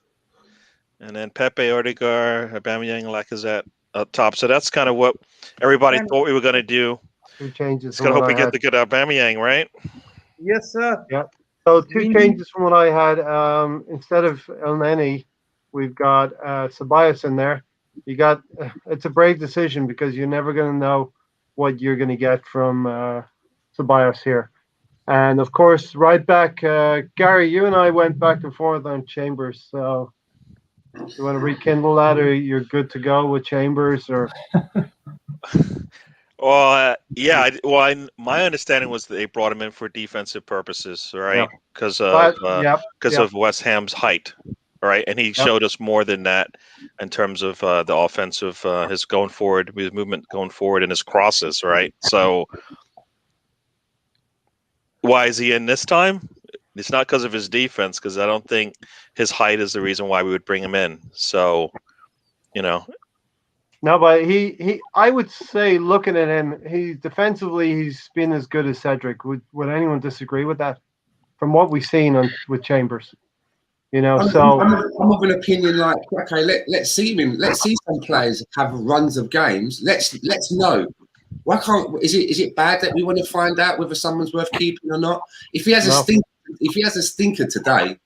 And then Pepe, Odegaard, Aubameyang, Lacazette up top. So that's kind of what everybody thought we were going to do. 2 changes. Just going to hope we get the good Aubameyang, right? Yes, sir. Yeah. So 2 changes from what I had. Instead of El Neni, we've got Ceballos in there. It's a brave decision because you're never going to know what you're going to get from Ceballos here. And of course, right back, Gary, you and I went back and forth on Chambers. So you want to rekindle that, or you're good to go with Chambers, or? Well, my understanding was that they brought him in for defensive purposes, right? Because of West Ham's height, right? And he showed us more than that in terms of the offensive, his going forward, his movement going forward, and his crosses, right? So, why is he in this time? It's not because of his defense, because I don't think his height is the reason why we would bring him in. So, No, but I would say, looking at him, he's been as good as Cedric. Would anyone disagree with that? From what we've seen with Chambers, I'm of an opinion like, okay, let's see him. Let's see some players have runs of games. Let's know. Why can't? Is it bad that we want to find out whether someone's worth keeping or not? If he has a stinker today,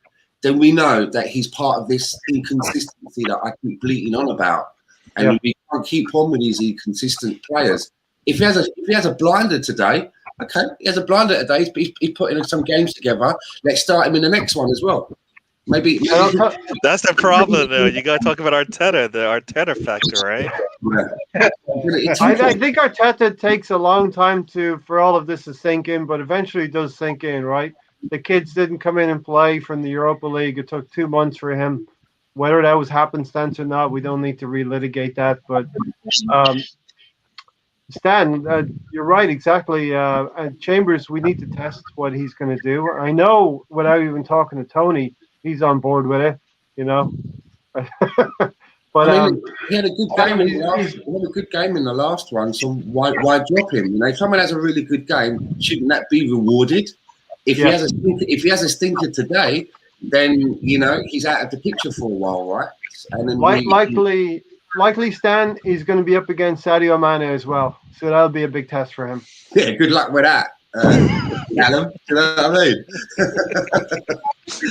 then we know that he's part of this inconsistency that I keep bleating on about. And we can't keep on with these inconsistent players. If he has a blinder today, okay, he has a blinder today. He's putting some games together. Let's start him in the next one as well. Maybe that's the problem, though. You got to talk about Arteta, the Arteta factor, right? I think Arteta takes a long time for all of this to sink in, but eventually it does sink in, right? The kids didn't come in and play from the Europa League. It took 2 months for him. Whether that was happenstance or not, we don't need to relitigate that. But Stan, you're right, exactly. Chambers, we need to test what he's going to do. I know, without even talking to Tony, he's on board with it. But he had a good game. He had a good game in the last one. So why drop him? If someone has a really good game, shouldn't that be rewarded? If he has a stinker today, then he's out of the picture for a while, right? And then likely Stan is going to be up against Sadio Mane as well, so that'll be a big test for him. Yeah, good luck with that, Alan. You know what I mean?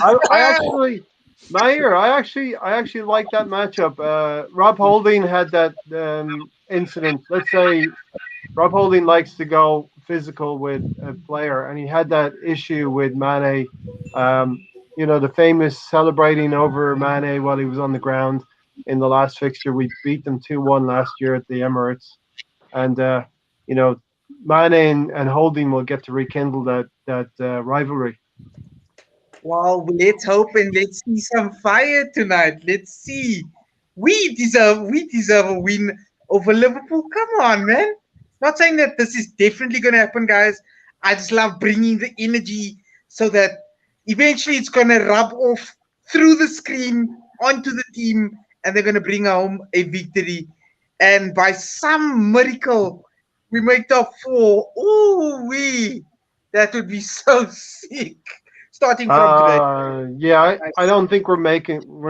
I actually like that matchup. Rob Holding had that incident. Let's say Rob Holding likes to go physical with a player, and he had that issue with Mane. The famous celebrating over Mane while he was on the ground. in the last fixture. We beat them 2-1 last year at the Emirates, and Mane and Holding will get to rekindle that rivalry. Well, let's hope and let's see some fire tonight. Let's see. We deserve a win over Liverpool. Come on, man. Not saying that this is definitely going to happen, guys. I just love bringing the energy so that eventually it's going to rub off through the screen onto the team, and they're going to bring home a victory. And by some miracle, we make top 4. Ooh, that would be so sick. Starting from today. Yeah, I don't think we're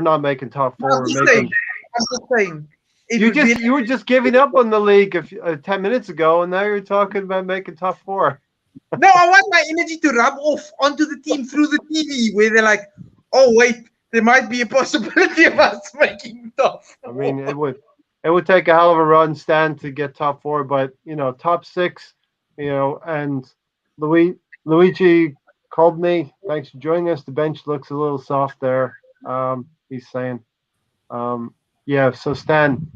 not making top 4. I'm just saying. You were just giving up on the league 10 minutes ago, and now you're talking about making top 4. No, I want my energy to rub off onto the team through the TV, where they're like, "Oh wait, there might be a possibility of us making top 4." I mean, it would take a hell of a run, Stan, to get top 4, but top 6, and Luigi Colbney, thanks for joining us. The bench looks a little soft there. He's saying. So Stan,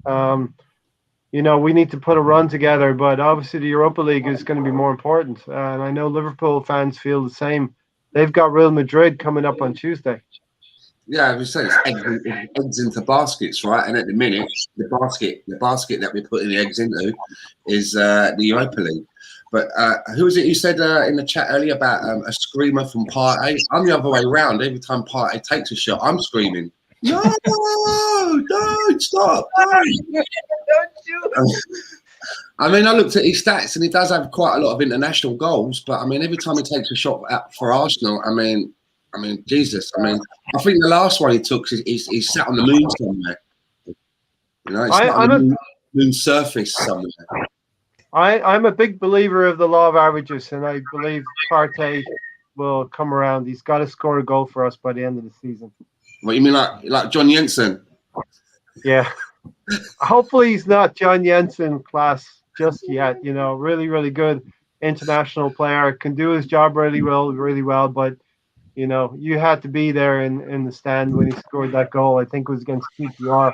we need to put a run together, but obviously the Europa League is going to be more important. And I know Liverpool fans feel the same. They've got Real Madrid coming up on Tuesday. Yeah, as we say, it's eggs into baskets, right? And at the minute, the basket that we're putting the eggs into is the Europa League. But who was it you said in the chat earlier about a screamer from Partey? I'm the other way around. Every time Partey takes a shot, I'm screaming, "No, don't stop, don't shoot." I mean, I looked at his stats, and he does have quite a lot of international goals. But I mean, every time he takes a shot for Arsenal, I mean, Jesus. I mean, I think the last one he took, he's sat on the moon somewhere. It's not on the moon surface somewhere. I'm a big believer of the law of averages, and I believe Partey will come around. He's got to score a goal for us by the end of the season. What you mean, like John Jensen? Yeah. Hopefully he's not John Jensen class just yet. Really, really good international player, can do his job really well. But you had to be there in the stand when he scored that goal. I think it was against QPR.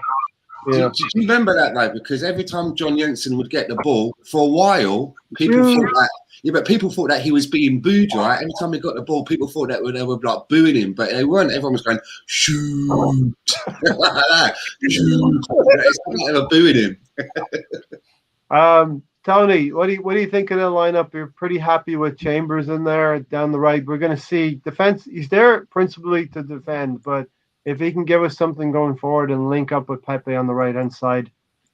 Do you remember that though? Because every time John Jensen would get the ball, for a while, people thought that he was being booed, right? Every time he got the ball, people thought that they were like booing him, but they weren't. Everyone was going, "Shoot!" like that. Shoot! It's not like they were booing him. Tony, what do you think of the lineup? You're pretty happy with Chambers in there down the right. We're going to see defense. He's there principally to defend, but if he can give us something going forward and link up with Pepe on the right-hand side,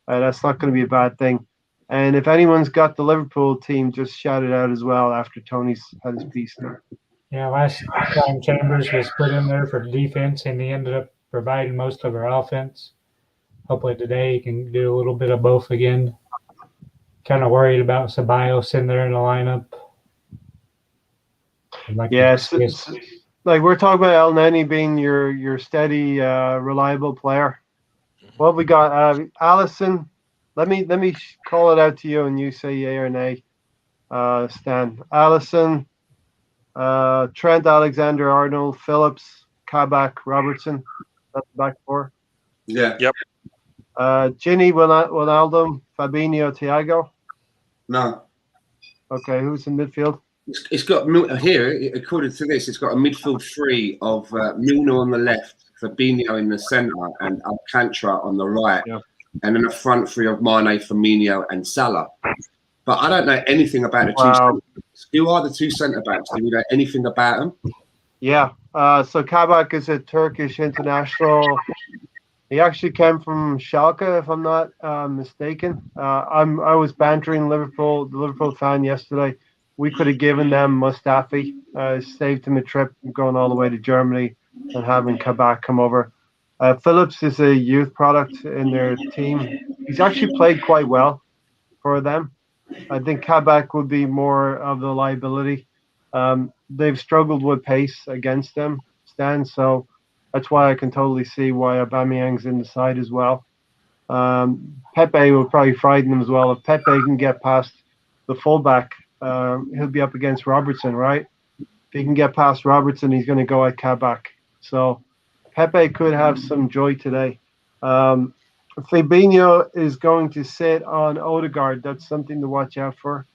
that's not going to be a bad thing. And if anyone's got the Liverpool team, just shout it out as well after Tony's had his piece there. Yeah, last time Chambers was put in there for defense, and he ended up providing most of our offense. Hopefully today he can do a little bit of both again. Kind of worried about Ceballos in there in the lineup. Yes. Like we're talking about El Neni being your steady, reliable player. Well, we got Allison. Let me call it out to you, and you say yay or nay. Stan, Allison, Trent Alexander-Arnold, Phillips, Kabak, Robertson. That's the back 4. Yeah. Yep. Ginny, Wijnaldum, Fabinho, Thiago. No. Okay, who's in midfield? It's got here, according to this, it's got a midfield 3 of Milner on the left, Fabinho in the centre, and Alcantara on the right, and then a front 3 of Mane, Firmino, and Salah. But I don't know anything about the two centre backs. Who are the 2 centre backs? Do we know anything about them? Yeah. So Kabak is a Turkish international. He actually came from Schalke, if I'm not mistaken. I was bantering the Liverpool fan yesterday. We could have given them Mustafi, saved him a trip going all the way to Germany and having Kabak come over. Phillips is a youth product in their team. He's actually played quite well for them. I think Kabak would be more of the liability. They've struggled with pace against them, Stan, so that's why I can totally see why Aubameyang's in the side as well. Pepe will probably frighten them as well. If Pepe can get past the fullback, he'll be up against Robertson, right? If he can get past Robertson, he's going to go at Kabak. So Pepe could have some joy today. Fabinho is going to sit on Odegaard. That's something to watch out for.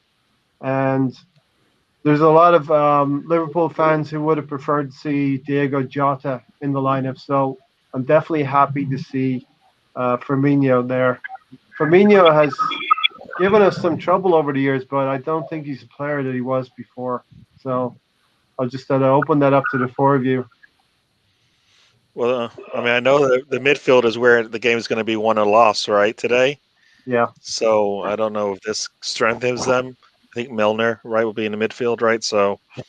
And there's a lot of Liverpool fans who would have preferred to see Diego Jota in the lineup. So I'm definitely happy to see Firmino there. Firmino has given us some trouble over the years, but I don't think he's a player that he was before. So I'll just open that up to the four of you. Well, I mean, I know that the midfield is where the game is going to be won or lost, right, today. Yeah. So I don't know if this strengthens them. I think Milner, right, will be in the midfield, right? So Is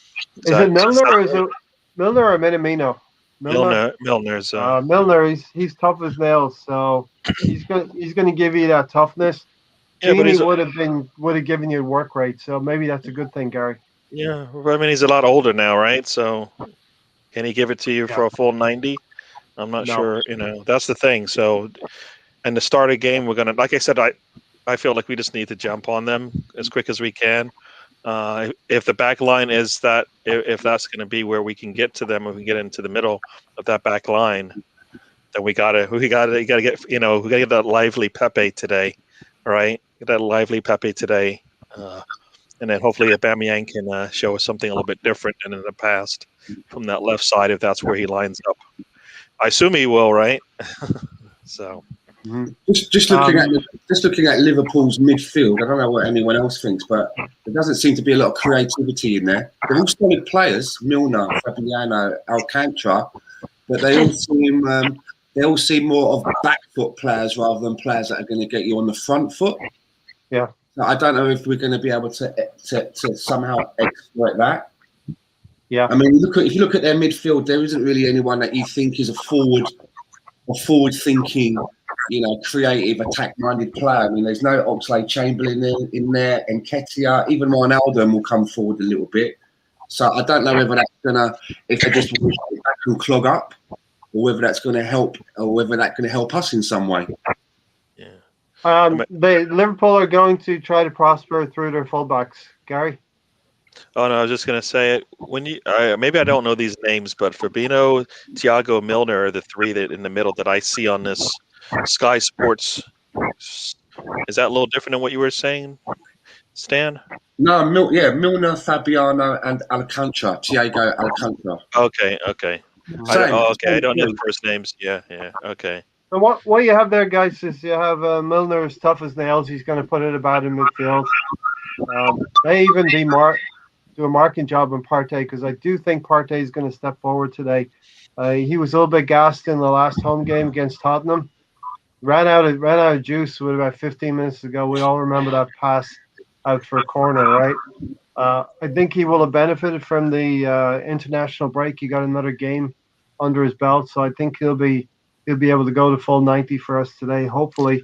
it Milner or is it Milner or Minamino? Milner's. Milner, he's tough as nails, so he's gonna give you that toughness. Yeah, but Genie would have given you work rate, so maybe that's a good thing, Gary. Yeah, I mean he's a lot older now, right? So can he give it to you for a full 90? I'm not sure. That's the thing. So, and the start of game, we're gonna, like I said, I feel like we just need to jump on them as quick as we can. If the back line is that, if that's going to be where we can get to them, if we get into the middle of that back line, then we gotta get, we gotta get that lively Pepe today, right? Get that lively Pepe today, and then hopefully Aubameyang can show us something a little bit different than in the past from that left side if that's where he lines up. I assume he will, right? So. Mm-hmm. Just looking at Liverpool's midfield, I don't know what anyone else thinks, but there doesn't seem to be a lot of creativity in there. They're all solid players, Milner, Fabiano, Alcantara, but they all seem more of back foot players rather than players that are going to get you on the front foot. Yeah. So I don't know if we're going to be able to somehow exploit that. Yeah. I mean, if you look at their midfield, there isn't really anyone that you think is a forward-thinking, creative, attack-minded player. I mean, there's no Oxlade-Chamberlain in there, and Nketiah, even Wijnaldum will come forward a little bit. So I don't know whether that's if they're just going to back and clog up, or whether that's going to help, or whether that's going to help us in some way. Yeah. Liverpool are going to try to prosper through their fullbacks. Gary? Oh no, I was just gonna say it. When you maybe I don't know these names, but Fabinho, Thiago, Milner are the three that in the middle that I see on this Sky Sports. Is that a little different than what you were saying, Stan? No, Milner, Fabiano, and Alcantara, Thiago Alcantara. Okay. I don't know the first names. Yeah. Okay. So what you have there, guys, is you have Milner as tough as nails. He's going to put it about in midfield. They even do a marking job on Partey, because I do think Partey is going to step forward today. He was a little bit gassed in the last home game against Tottenham. Ran out of juice with about 15 minutes ago. We all remember that pass out for a corner, right? I think he will have benefited from the international break. He got another game under his belt, so I think he'll be able to go to full 90 for us today. Hopefully,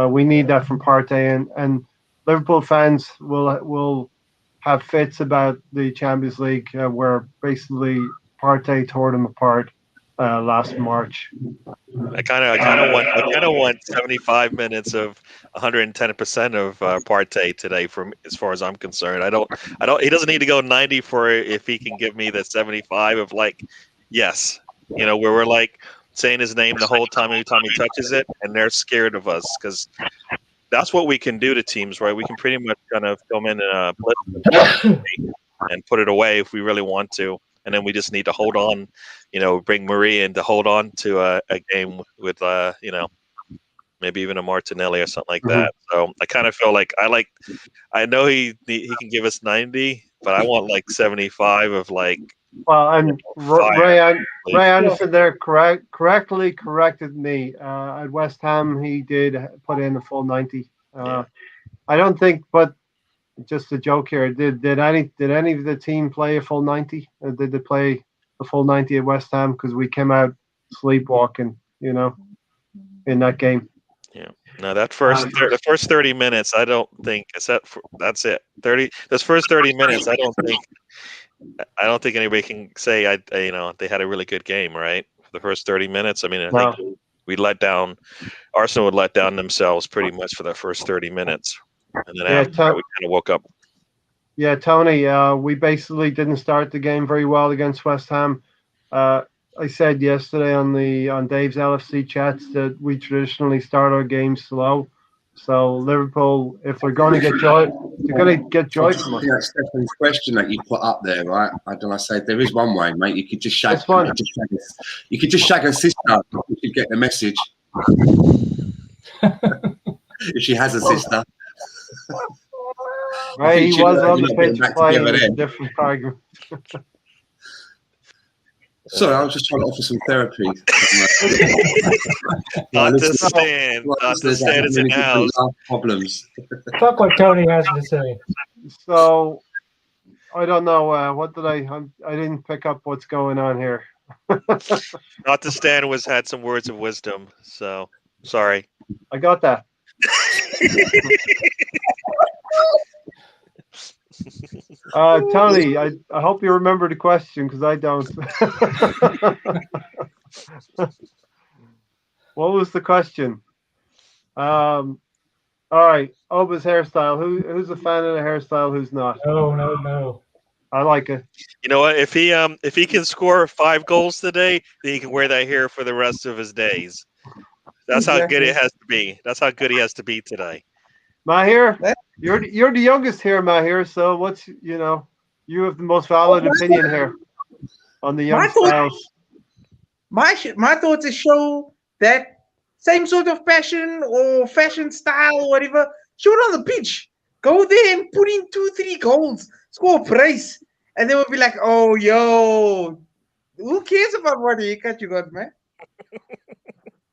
we need that from Partey, and Liverpool fans will have fits about the Champions League, where basically Partey tore them apart last March. I kind of want 75 minutes of 110% of Partey today, from as far as I'm concerned. I don't. He doesn't need to go 90 for if he can give me the 75 of yes, where we're saying his name the whole time every time he touches it, and they're scared of us, because that's what we can do to teams, right? We can pretty much kind of come in and blitz and put it away if we really want to. And then we just need to hold on, bring Marie in to hold on to a game with, maybe even a Martinelli or something like that. So I kind of feel I know he can give us 90, but I want 75 of Well, and Ray Anderson there correctly corrected me. At West Ham, he did put in a full 90. I don't think, but just a joke here. Did any of the team play a full 90? Did they play a full 90 at West Ham? Because we came out sleepwalking, in that game. Yeah. No, the first 30 minutes, I don't think that's it. Those first 30 minutes, I don't think anybody can say they had a really good game, right? For the first 30 minutes. I mean, I think Arsenal would let down themselves pretty much for the first 30 minutes. And then after that, we kind of woke up. Yeah, Tony, we basically didn't start the game very well against West Ham. I said yesterday on Dave's LFC chats that we traditionally start our games slow. So Liverpool, if they're going to get joy, they're going to get joy from us. That's Stefan's question that you put up there, right? I don't know. I said there is one way, mate. You could just shag. You could just shag a sister. You could get the message. If she has a sister. Right, he was on the pitch playing a different argument. Sorry, I was just trying to offer some therapy. Not to stand. Not to stand is in the house. Problems. Fuck what Tony has to say. So, I don't know. What did I didn't pick up what's going on here. Not to stand had some words of wisdom. So, sorry. I got that. Tony, I hope you remember the question because I don't. What was the question? All right, Oba's hairstyle. Who's a fan of the hairstyle? Who's not? No. I like it. You know what? If he can score 5 goals today, then he can wear that hair for the rest of his days. That's how good it has to be. That's how good he has to be today. Mahir, you're the youngest here, Mahir. So what's you have the most valid opinion here on the young styles. My thoughts is show that same sort of passion or fashion style or whatever. Show it on the pitch. Go there and put in 2-3 goals. Score a brace. And then we'll be like, oh, yo, who cares about what haircut you got, man?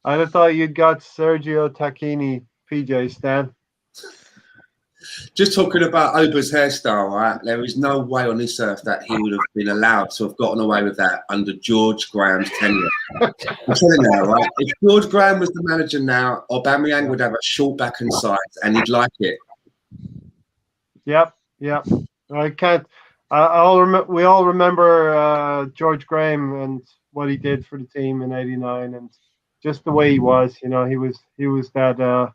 I'd have thought you'd got Sergio Tacchini PJ, Stan. Just talking about Oba's hairstyle, right? There is no way on this earth that he would have been allowed to have gotten away with that under George Graham's tenure. I'm telling you now, right? If George Graham was the manager now, Aubameyang would have a short back and sides, and he'd like it. Yep. I can't. We all remember George Graham and what he did for the team in '89, and just the way he was. He was that.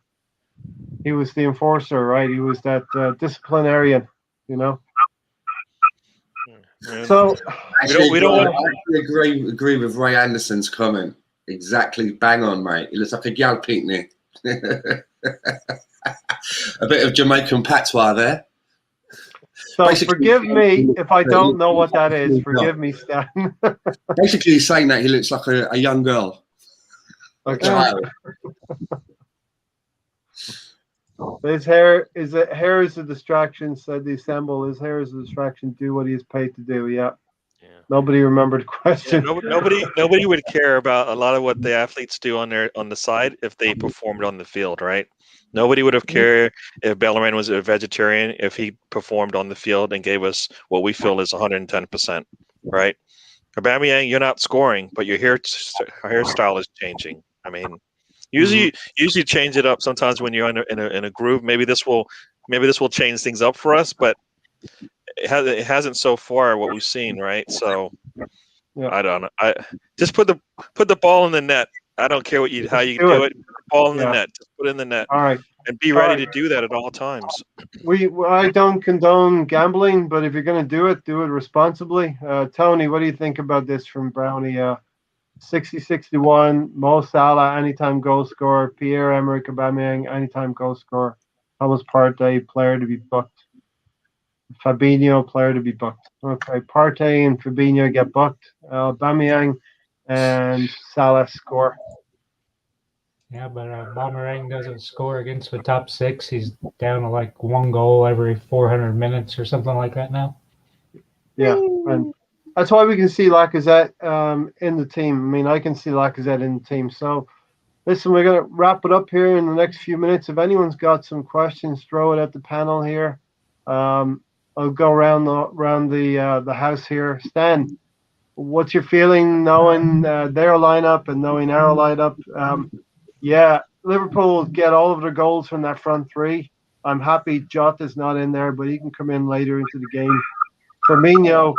He was the enforcer, right? He was that disciplinarian, So we don't agree with Ray Anderson's comment. Exactly, bang on, mate. He looks like a gal picnic. A bit of Jamaican patois there. So forgive me if I don't know what that is. Forgive me, Stan. Basically, he's saying that he looks like a young girl. Okay. His hair is a distraction, said the assemble. His hair is a distraction. Do what he is paid to do. Yeah. Nobody remembered the question. Yeah, nobody would care about a lot of what the athletes do on the side if they performed on the field, right? Nobody would have cared if Bellerin was a vegetarian if he performed on the field and gave us what we feel is 110%, right? Aubameyang, you're not scoring, but your hairstyle is changing. I mean, usually change it up sometimes when you're in a groove. Maybe this will change things up for us, but it hasn't so far what we've seen, right? So I don't know. I just put the ball in the net. I don't care how you do it. Put the ball in the net. Just put it in the net. All right. And be ready to do that at all times. I don't condone gambling, but if you're going to do it responsibly. Tony, what do you think about this from Brownie? 60-61, Mo Salah, anytime goal scorer. Pierre-Emerick Aubameyang, anytime goal scorer. Thomas Partey, player to be booked. Fabinho, player to be booked. Okay, Partey and Fabinho get booked. Aubameyang and Salah score. Yeah, but Aubameyang doesn't score against the top 6. He's down to like 1 goal every 400 minutes or something like that now. Yeah, and that's why we can see Lacazette in the team. I mean, I can see Lacazette in the team. So, listen, we're going to wrap it up here in the next few minutes. If anyone's got some questions, throw it at the panel here. I'll go around the house here. Stan, what's your feeling knowing their lineup and knowing our lineup? Yeah, Liverpool get all of their goals from that front three. I'm happy Jota's not in there, but he can come in later into the game. Firmino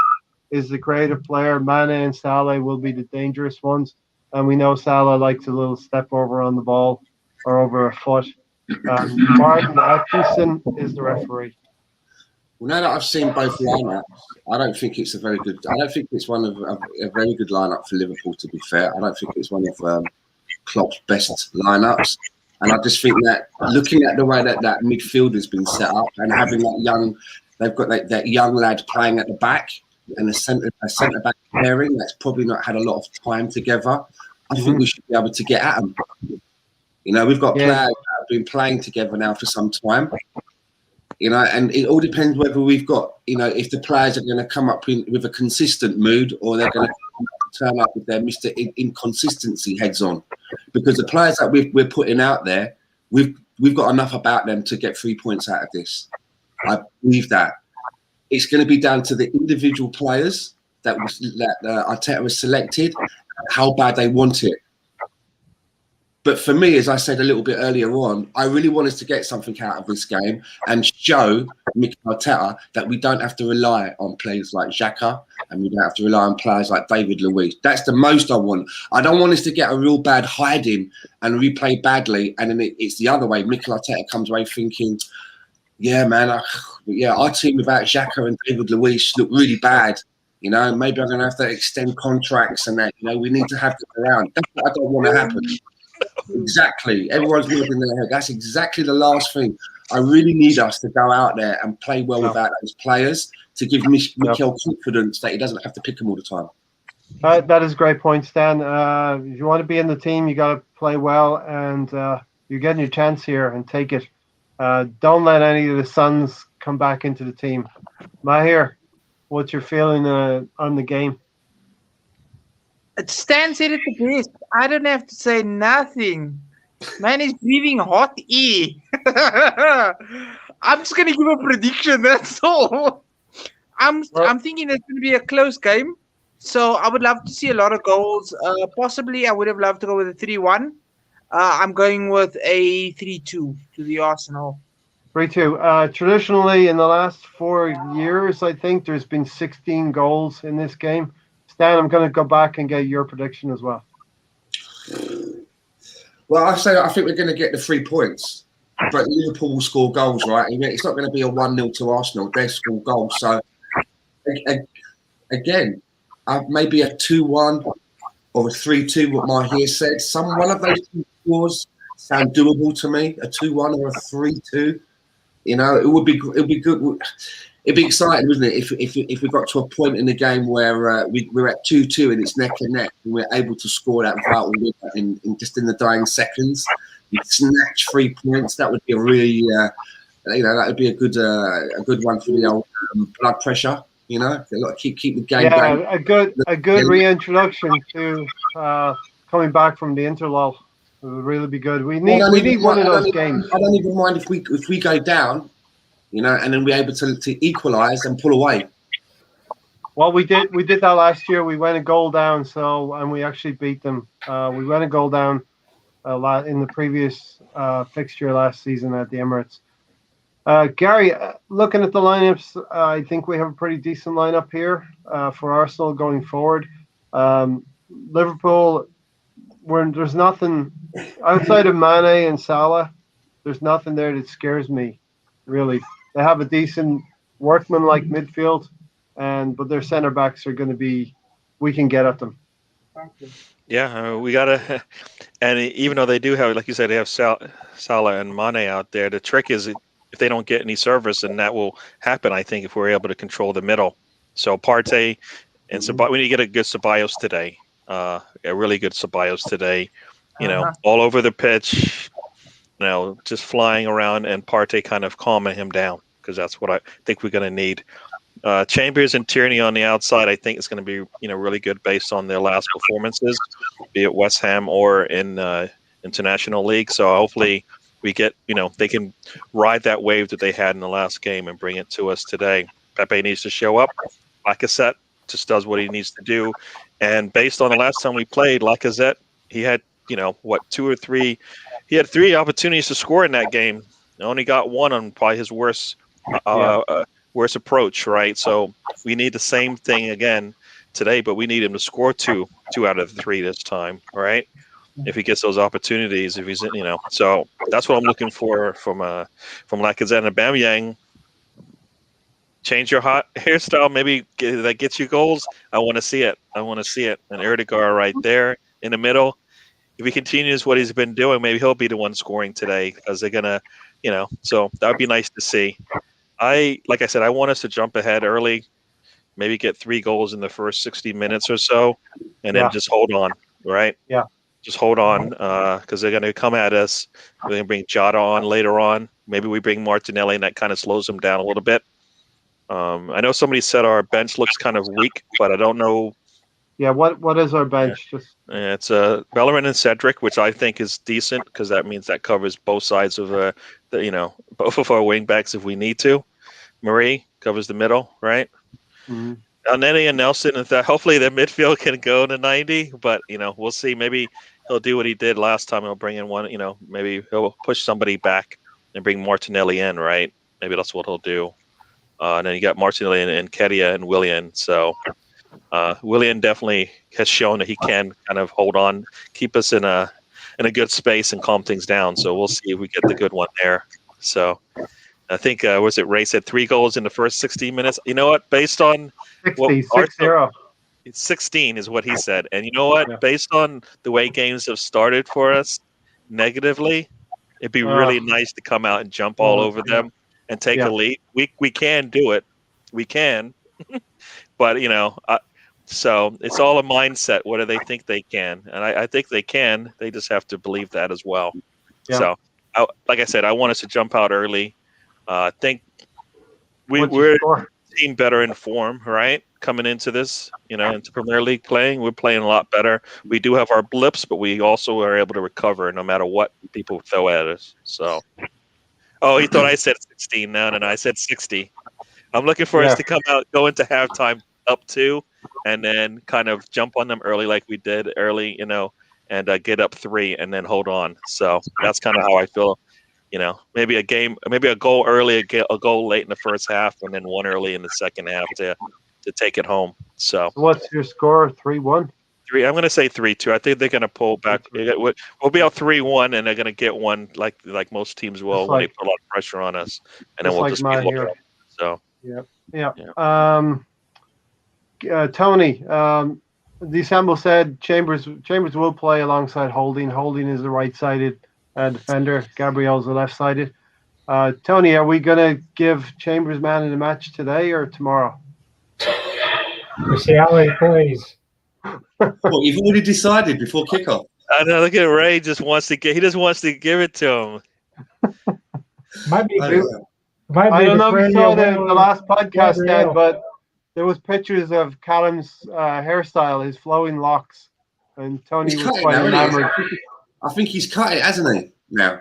is the creative player. Mane and Salah will be the dangerous ones. And we know Salah likes a little step over on the ball or over a foot. Martin Atkinson is the referee. Well, now that I've seen both lineups, I don't think it's a very good. I don't think it's one of a very good lineup for Liverpool. To be fair, I don't think it's one of Klopp's best lineups. And I just think that looking at the way that midfield has been set up and having they've got that young lad playing at the back and a centre back pairing that's probably not had a lot of time together. I think we should be able to get at them. You know, we've got players that have been playing together now for some time. You know, and it all depends whether we've got, you know, if the players are going to come up with a consistent mood or they're going to turn up with their Mr. Inconsistency heads on. Because the players that we're putting out there, we've got enough about them to get 3 points out of this. I believe that. It's going to be down to the individual players that Arteta has selected, how bad they want it. But for me, as I said a little bit earlier on, I really want us to get something out of this game and show Mikel Arteta that we don't have to rely on players like Xhaka and we don't have to rely on players like David Luiz. That's the most I want. I don't want us to get a real bad hiding and replay badly, and then it's the other way. Mikel Arteta comes away thinking, yeah, man, our team without Xhaka and David Luiz look really bad. You know, maybe I'm going to have to extend contracts and that. You know, we need to have them around. That's what I don't want to happen. Exactly. Everyone's moving their head. That's exactly the last thing. I really need us to go out there and play well without those players to give Mikel confidence that he doesn't have to pick them all the time. That is a great point, Stan. If you want to be in the team, you got to play well, and you're getting your chance here and take it. Don't let any of the sons come back into the team. Mahir, what's your feeling on the game? Stan said it the best. I don't have to say nothing. Man is breathing hot air. I'm just gonna give a prediction. That's all. I'm thinking it's gonna be a close game. So I would love to see a lot of goals. Possibly, I would have loved to go with a 3-1. I'm going with a 3-2 to the Arsenal. 3-2. Traditionally, in the last 4 years, I think there's been 16 goals in this game. Stan, I'm going to go back and get your prediction as well. Well, I think we're going to get the 3 points, but Liverpool will score goals, right? It's not going to be a 1-0 to Arsenal. They score goals. So, again, maybe a 2-1 or a 3-2, what Mahir said. One of those two scores sound doable to me, a 2-1 or a 3-2. You know, it would be good. It'd be exciting, wouldn't it, if we got to a point in the game where we're at 2-2 and it's neck and neck, and we're able to score that vital win in the dying seconds. You snatch 3 points. That would be a really, that would be a good one for the old blood pressure. You know, a lot keep the game going. Yeah, a good reintroduction to coming back from the Interlull. It would really be good. We need one of those games. I don't even mind if we go down. You know, and then we're able to equalise and pull away. Well, we did that last year. We went a goal down, and we actually beat them. We went a goal down in the previous fixture last season at the Emirates. Gary, looking at the lineups, I think we have a pretty decent lineup here for Arsenal going forward. Liverpool, there's nothing outside of Mane and Salah. There's nothing there that scares me, really. They have a decent workman-like midfield, but their centre backs are going to be. We can get at them. Yeah, we gotta. And even though they do have, like you said, they have Salah and Mane out there. The trick is if they don't get any service, and that will happen. I think if we're able to control the middle. So Partey and Ceballos, we need to get a good Ceballos today. A really good Ceballos today. You know, all over the pitch. You know, just flying around, and Partey kind of calming him down, because that's what I think we're going to need. Chambers and Tierney on the outside, I think, is going to be really good based on their last performances, be it West Ham or in International League. So hopefully we get they can ride that wave that they had in the last game and bring it to us today. Pepe needs to show up. Lacazette just does what he needs to do, and based on the last time we played, Lacazette, he had 2 or 3. He had 3 opportunities to score in that game. He only got one on probably his worst approach, right? So we need the same thing again today, but we need him to score two out of the 3 this time, right? If he gets those opportunities, if he's so that's what I'm looking for from Lacazette and Aubameyang. change your hot hairstyle. Maybe that gets you goals. I want to see it. I want to see it. And Erdegaard right there in the middle. If he continues what he's been doing, maybe he'll be the one scoring today because they're gonna, So that would be nice to see. Like I said, I want us to jump ahead early, maybe get 3 goals in the first 60 minutes or so, and then just hold on, right? Yeah. Just hold on because they're going to come at us. We're going to bring Jota on later on. Maybe we bring Martinelli, and that kind of slows them down a little bit. I know somebody said our bench looks kind of weak, but I don't know. Yeah, what is our bench? It's Bellerin and Cedric, which I think is decent because that means that covers both sides of both of our wing backs if we need to. Marie covers the middle, right? Mm-hmm. Elneny and Nelson, hopefully their midfield can go to 90, but we'll see. Maybe he'll do what he did last time. He'll bring in one. Maybe he'll push somebody back and bring Martinelli in, right? Maybe that's what he'll do. And then you got Martinelli and Kedia and Willian. So Willian definitely has shown that he can kind of hold on, keep us in a good space and calm things down. So we'll see if we get the good one there. So I think Ray said 3 goals in the first 16 minutes. You know what? Based on 60. 16 is what he said. And you know what? Yeah. Based on the way games have started for us negatively, it'd be really nice to come out and jump all over them and take a lead. We can do it. We can. But, so it's all a mindset. What do they think they can? And I think they can. They just have to believe that as well. Yeah. So, like I said, I want us to jump out early. I think we're a team better in form, right? Coming into this, into Premier League playing, we're playing a lot better. We do have our blips, but we also are able to recover no matter what people throw at us. So, he thought I said 16. No, I said 60. I'm looking for us to come out, go into halftime up 2, and then kind of jump on them early like we did early, and get up 3 and then hold on. So that's kind of how I feel. Maybe a goal early, a goal late in the first half, and then 1 early in the second half to take it home. So what's your score? 3-1? 3. I'm going to say 3-2. I think they're going to pull back. We'll be out 3-1, and they're going to get one like most teams will when they put a lot of pressure on us, and then we'll just be looking. So yeah. Tony, DeSamble said Chambers will play alongside Holding. Holding is the right-sided defender. Gabriel's the left-sided. Tony, are we going to give Chambers man of the match today or tomorrow? We'll see how he plays. Well, you've already decided before kickoff. I know. Look at Ray. He just wants to give it to him. Might be. I don't know if you saw the last podcast, Dan, but there was pictures of Callum's hairstyle, his flowing locks, and Tony was quite enamored. I think he's cut it, hasn't he? Now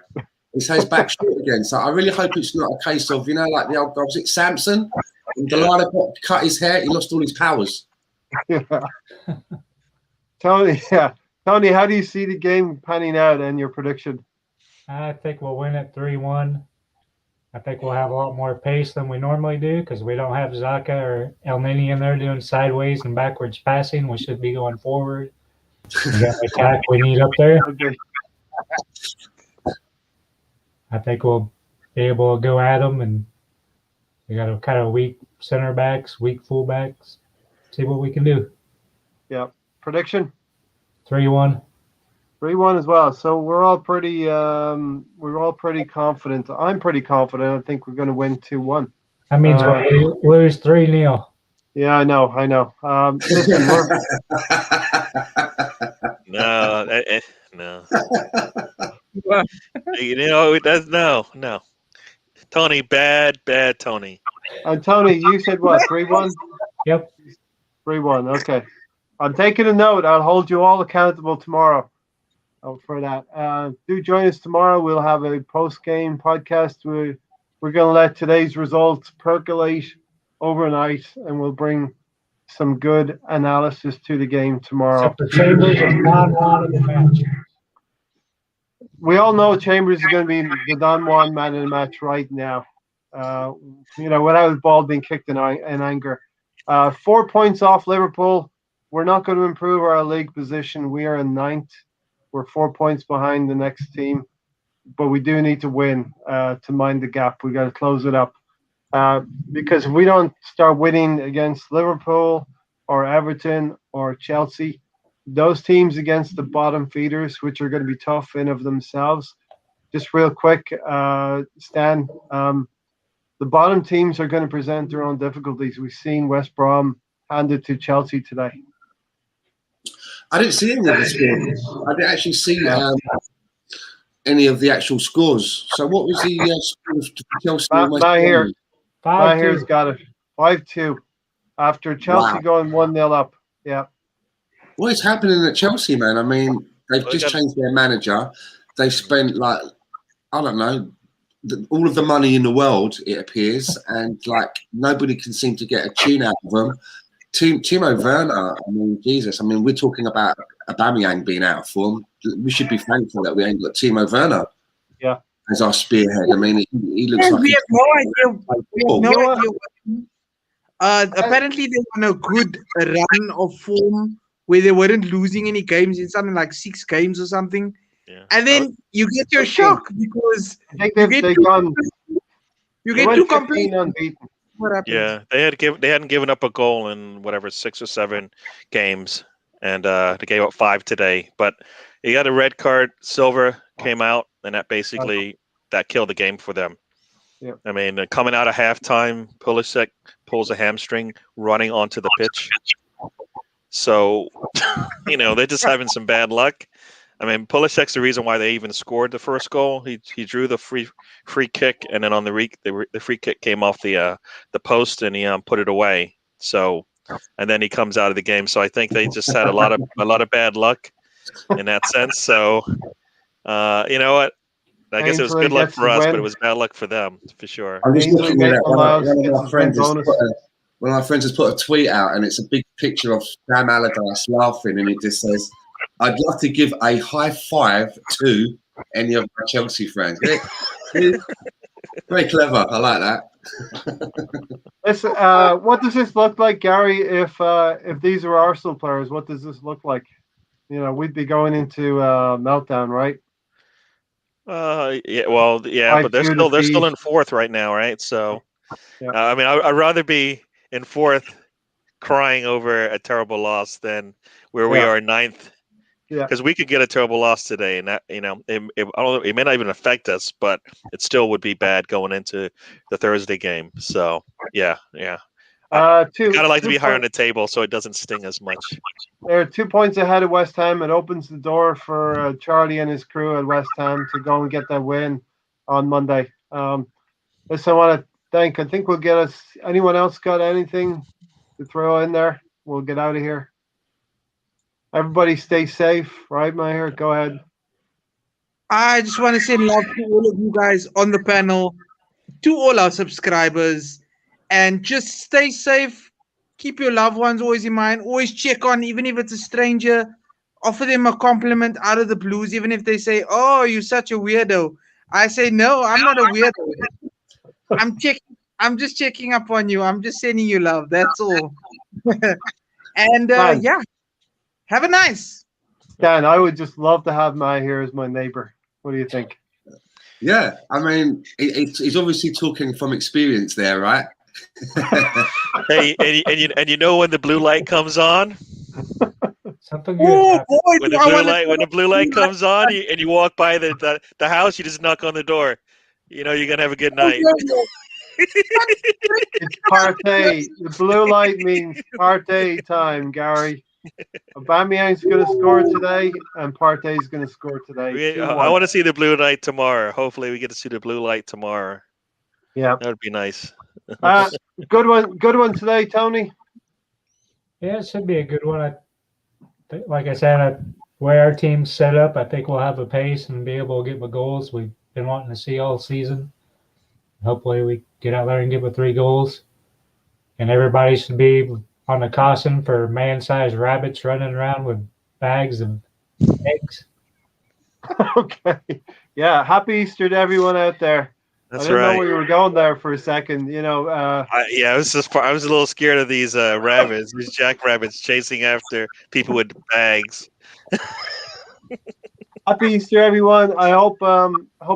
he's back short again. So I really hope it's not a case of like the old guy. Was it Samson? When Delilah cut his hair, he lost all his powers. Yeah. Tony, how do you see the game panning out and your prediction? I think we'll win it 3-1. I think we'll have a lot more pace than we normally do because we don't have Zaka or Elneny in there doing sideways and backwards passing. We should be going forward. We got the attack we need up there. Okay. I think we'll be able to go at them, and we got a kind of weak center backs, weak full backs. See what we can do. Yeah. Prediction? 3-1. 3-1 as well. So we're all pretty confident. I'm pretty confident. I think we're going to win 2-1. That means we lose 3-0. Yeah, I know. Listen, No. That's no. Tony, bad Tony. And Tony, you said what? 3-1? Yep. 3-1. Okay. I'm taking a note. I'll hold you all accountable tomorrow for that. Do join us tomorrow. We'll have a post-game podcast. We're going to let today's results percolate overnight, and we'll bring some good analysis to the game tomorrow. Except for Chambers is not on in the match. We all know Chambers is going to be the Don Juan man in the match right now. Without the ball being kicked in anger. 4 points off Liverpool. We're not going to improve our league position. We are in 9th. We're 4 points behind the next team, but we do need to win to mind the gap. We got to close it up. Because if we don't start winning against Liverpool or Everton or Chelsea, those teams against the bottom feeders, which are going to be tough in of themselves. Just real quick, Stan, the bottom teams are going to present their own difficulties. We've seen West Brom handed to Chelsea today. I didn't see any of the scores. I didn't actually see Yeah. any of the actual scores. So what was the scores to Chelsea? and West Mahir, Brom? Mahir's 5-2. got it. 5-2 after Chelsea Wow. going 1-0 up. Yeah. What is happening at Chelsea, man? I mean, they've just changed their manager. They spent like, I don't know, all of the money in the world, it appears, and like nobody can seem to get a tune out of them. Timo Werner, I mean, Jesus, I mean, we're talking about Aubameyang being out of form. We should be thankful that we ain't got Timo Werner as our spearhead. I mean, he looks like we have no idea. We have no You know what? idea. Apparently, they were on a good run of form where they weren't losing any games in something like 6 games or something. Yeah. And then you get your shock because I think you they get gone. you They get went two 15 complete. unbeaten. What happens? Yeah, they hadn't given up a goal in whatever 6 or 7 games, and they gave up 5 today. But he got a red card. Silver came out, and that basically that killed the game for them. Yeah. I mean, coming out of halftime, Pulisic pulls a hamstring running onto the pitch. So, they're just having some bad luck. I mean, Pulisic's the reason why they even scored the first goal. He drew the free kick, and then on the free kick came off the post, and he put it away. So, and then he comes out of the game. So I think they just had a lot of bad luck in that sense. So, you know what? I guess it was Ainsley good luck gets for the us, win. but it was bad luck for them for sure. I'm just Ainsley looking at it. Maitland-Niles One of gets my his friends win has bonus. one of my friends has put a tweet out, and it's a big picture of Sam Allardyce laughing, and it just says, "I'd love to give a high five to any of my Chelsea friends." Very clever. I like that. Listen, what does this look like, Gary? If these are Arsenal players, what does this look like? We'd be going into meltdown, right? Yeah, well, yeah, but they're 5-2 still defeat. in 4th right now, right? So, Yeah. I mean, I'd rather be in 4th crying over a terrible loss than where we are in 9th. Yeah. Because we could get a terrible loss today, and that I don't know, it may not even affect us, but it still would be bad going into the Thursday game. So yeah. Gotta like to be higher on the table so it doesn't sting as much. They're 2 points ahead of West Ham. It opens the door for Charlie and his crew at West Ham to go and get that win on Monday. Listen, I want to thank. I think we'll get us. Anyone else got anything to throw in there? We'll get out of here. Everybody stay safe, right, Maher? Go ahead. I just want to say love to all of you guys on the panel, to all our subscribers, and just stay safe. Keep your loved ones always in mind. Always check on, even if it's a stranger. Offer them a compliment out of the blues, even if they say, "Oh, you're such a weirdo." I say, "No, I'm not a weirdo. I'm just checking up on you. I'm just sending you love. That's all." And yeah, have a nice. Dan, I would just love to have Maher as my neighbor. What do you think? Yeah, I mean, he's obviously talking from experience there, right? Hey, and you know when the blue light comes on? Something good. Oh boy, When the blue light comes on, and you walk by the house, you just knock on the door. You know you're gonna have a good night. It's partay. The blue light means partay time, Gary. Aubameyang's going to score today, and Partey's going to score today. I want to see the blue light tomorrow. Hopefully, we get to see the blue light tomorrow. Yeah, that would be nice. Good one today, Tony. Yeah, it should be a good one. Like I said, the way our team's set up, I think we'll have a pace and be able to get the goals we've been wanting to see all season. Hopefully, we get out there and get the 3 goals. And everybody should be on the caution for man-sized rabbits running around with bags of eggs. Okay. Yeah. Happy Easter to everyone out there. That's I didn't right. know where you were going there for a second. I was a little scared of these rabbits, these jackrabbits chasing after people with bags. Happy Easter, everyone. I hope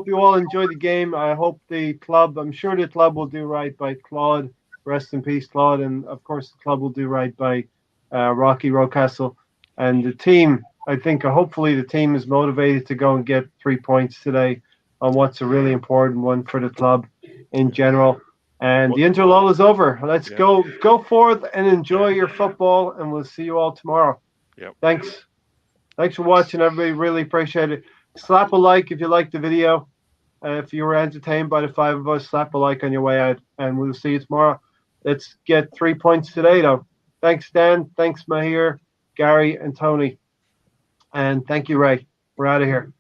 you all enjoyed the game. I hope the club. I'm sure the club will do right by Claude. Rest in peace, Claude, and of course the club will do right by Rocky Rocastle and the team. I think hopefully the team is motivated to go and get 3 points today on what's a really important one for the club in general. And the interlull is over. Let's go forth and enjoy your football, and we'll see you all tomorrow. Yep. Thanks for watching, everybody. Really appreciate it. Slap a like if you liked the video. If you were entertained by the five of us, slap a like on your way out, and we'll see you tomorrow. Let's get 3 points today, though. Thanks, Dan. Thanks, Mahir, Gary, and Tony. And thank you, Ray. We're out of here.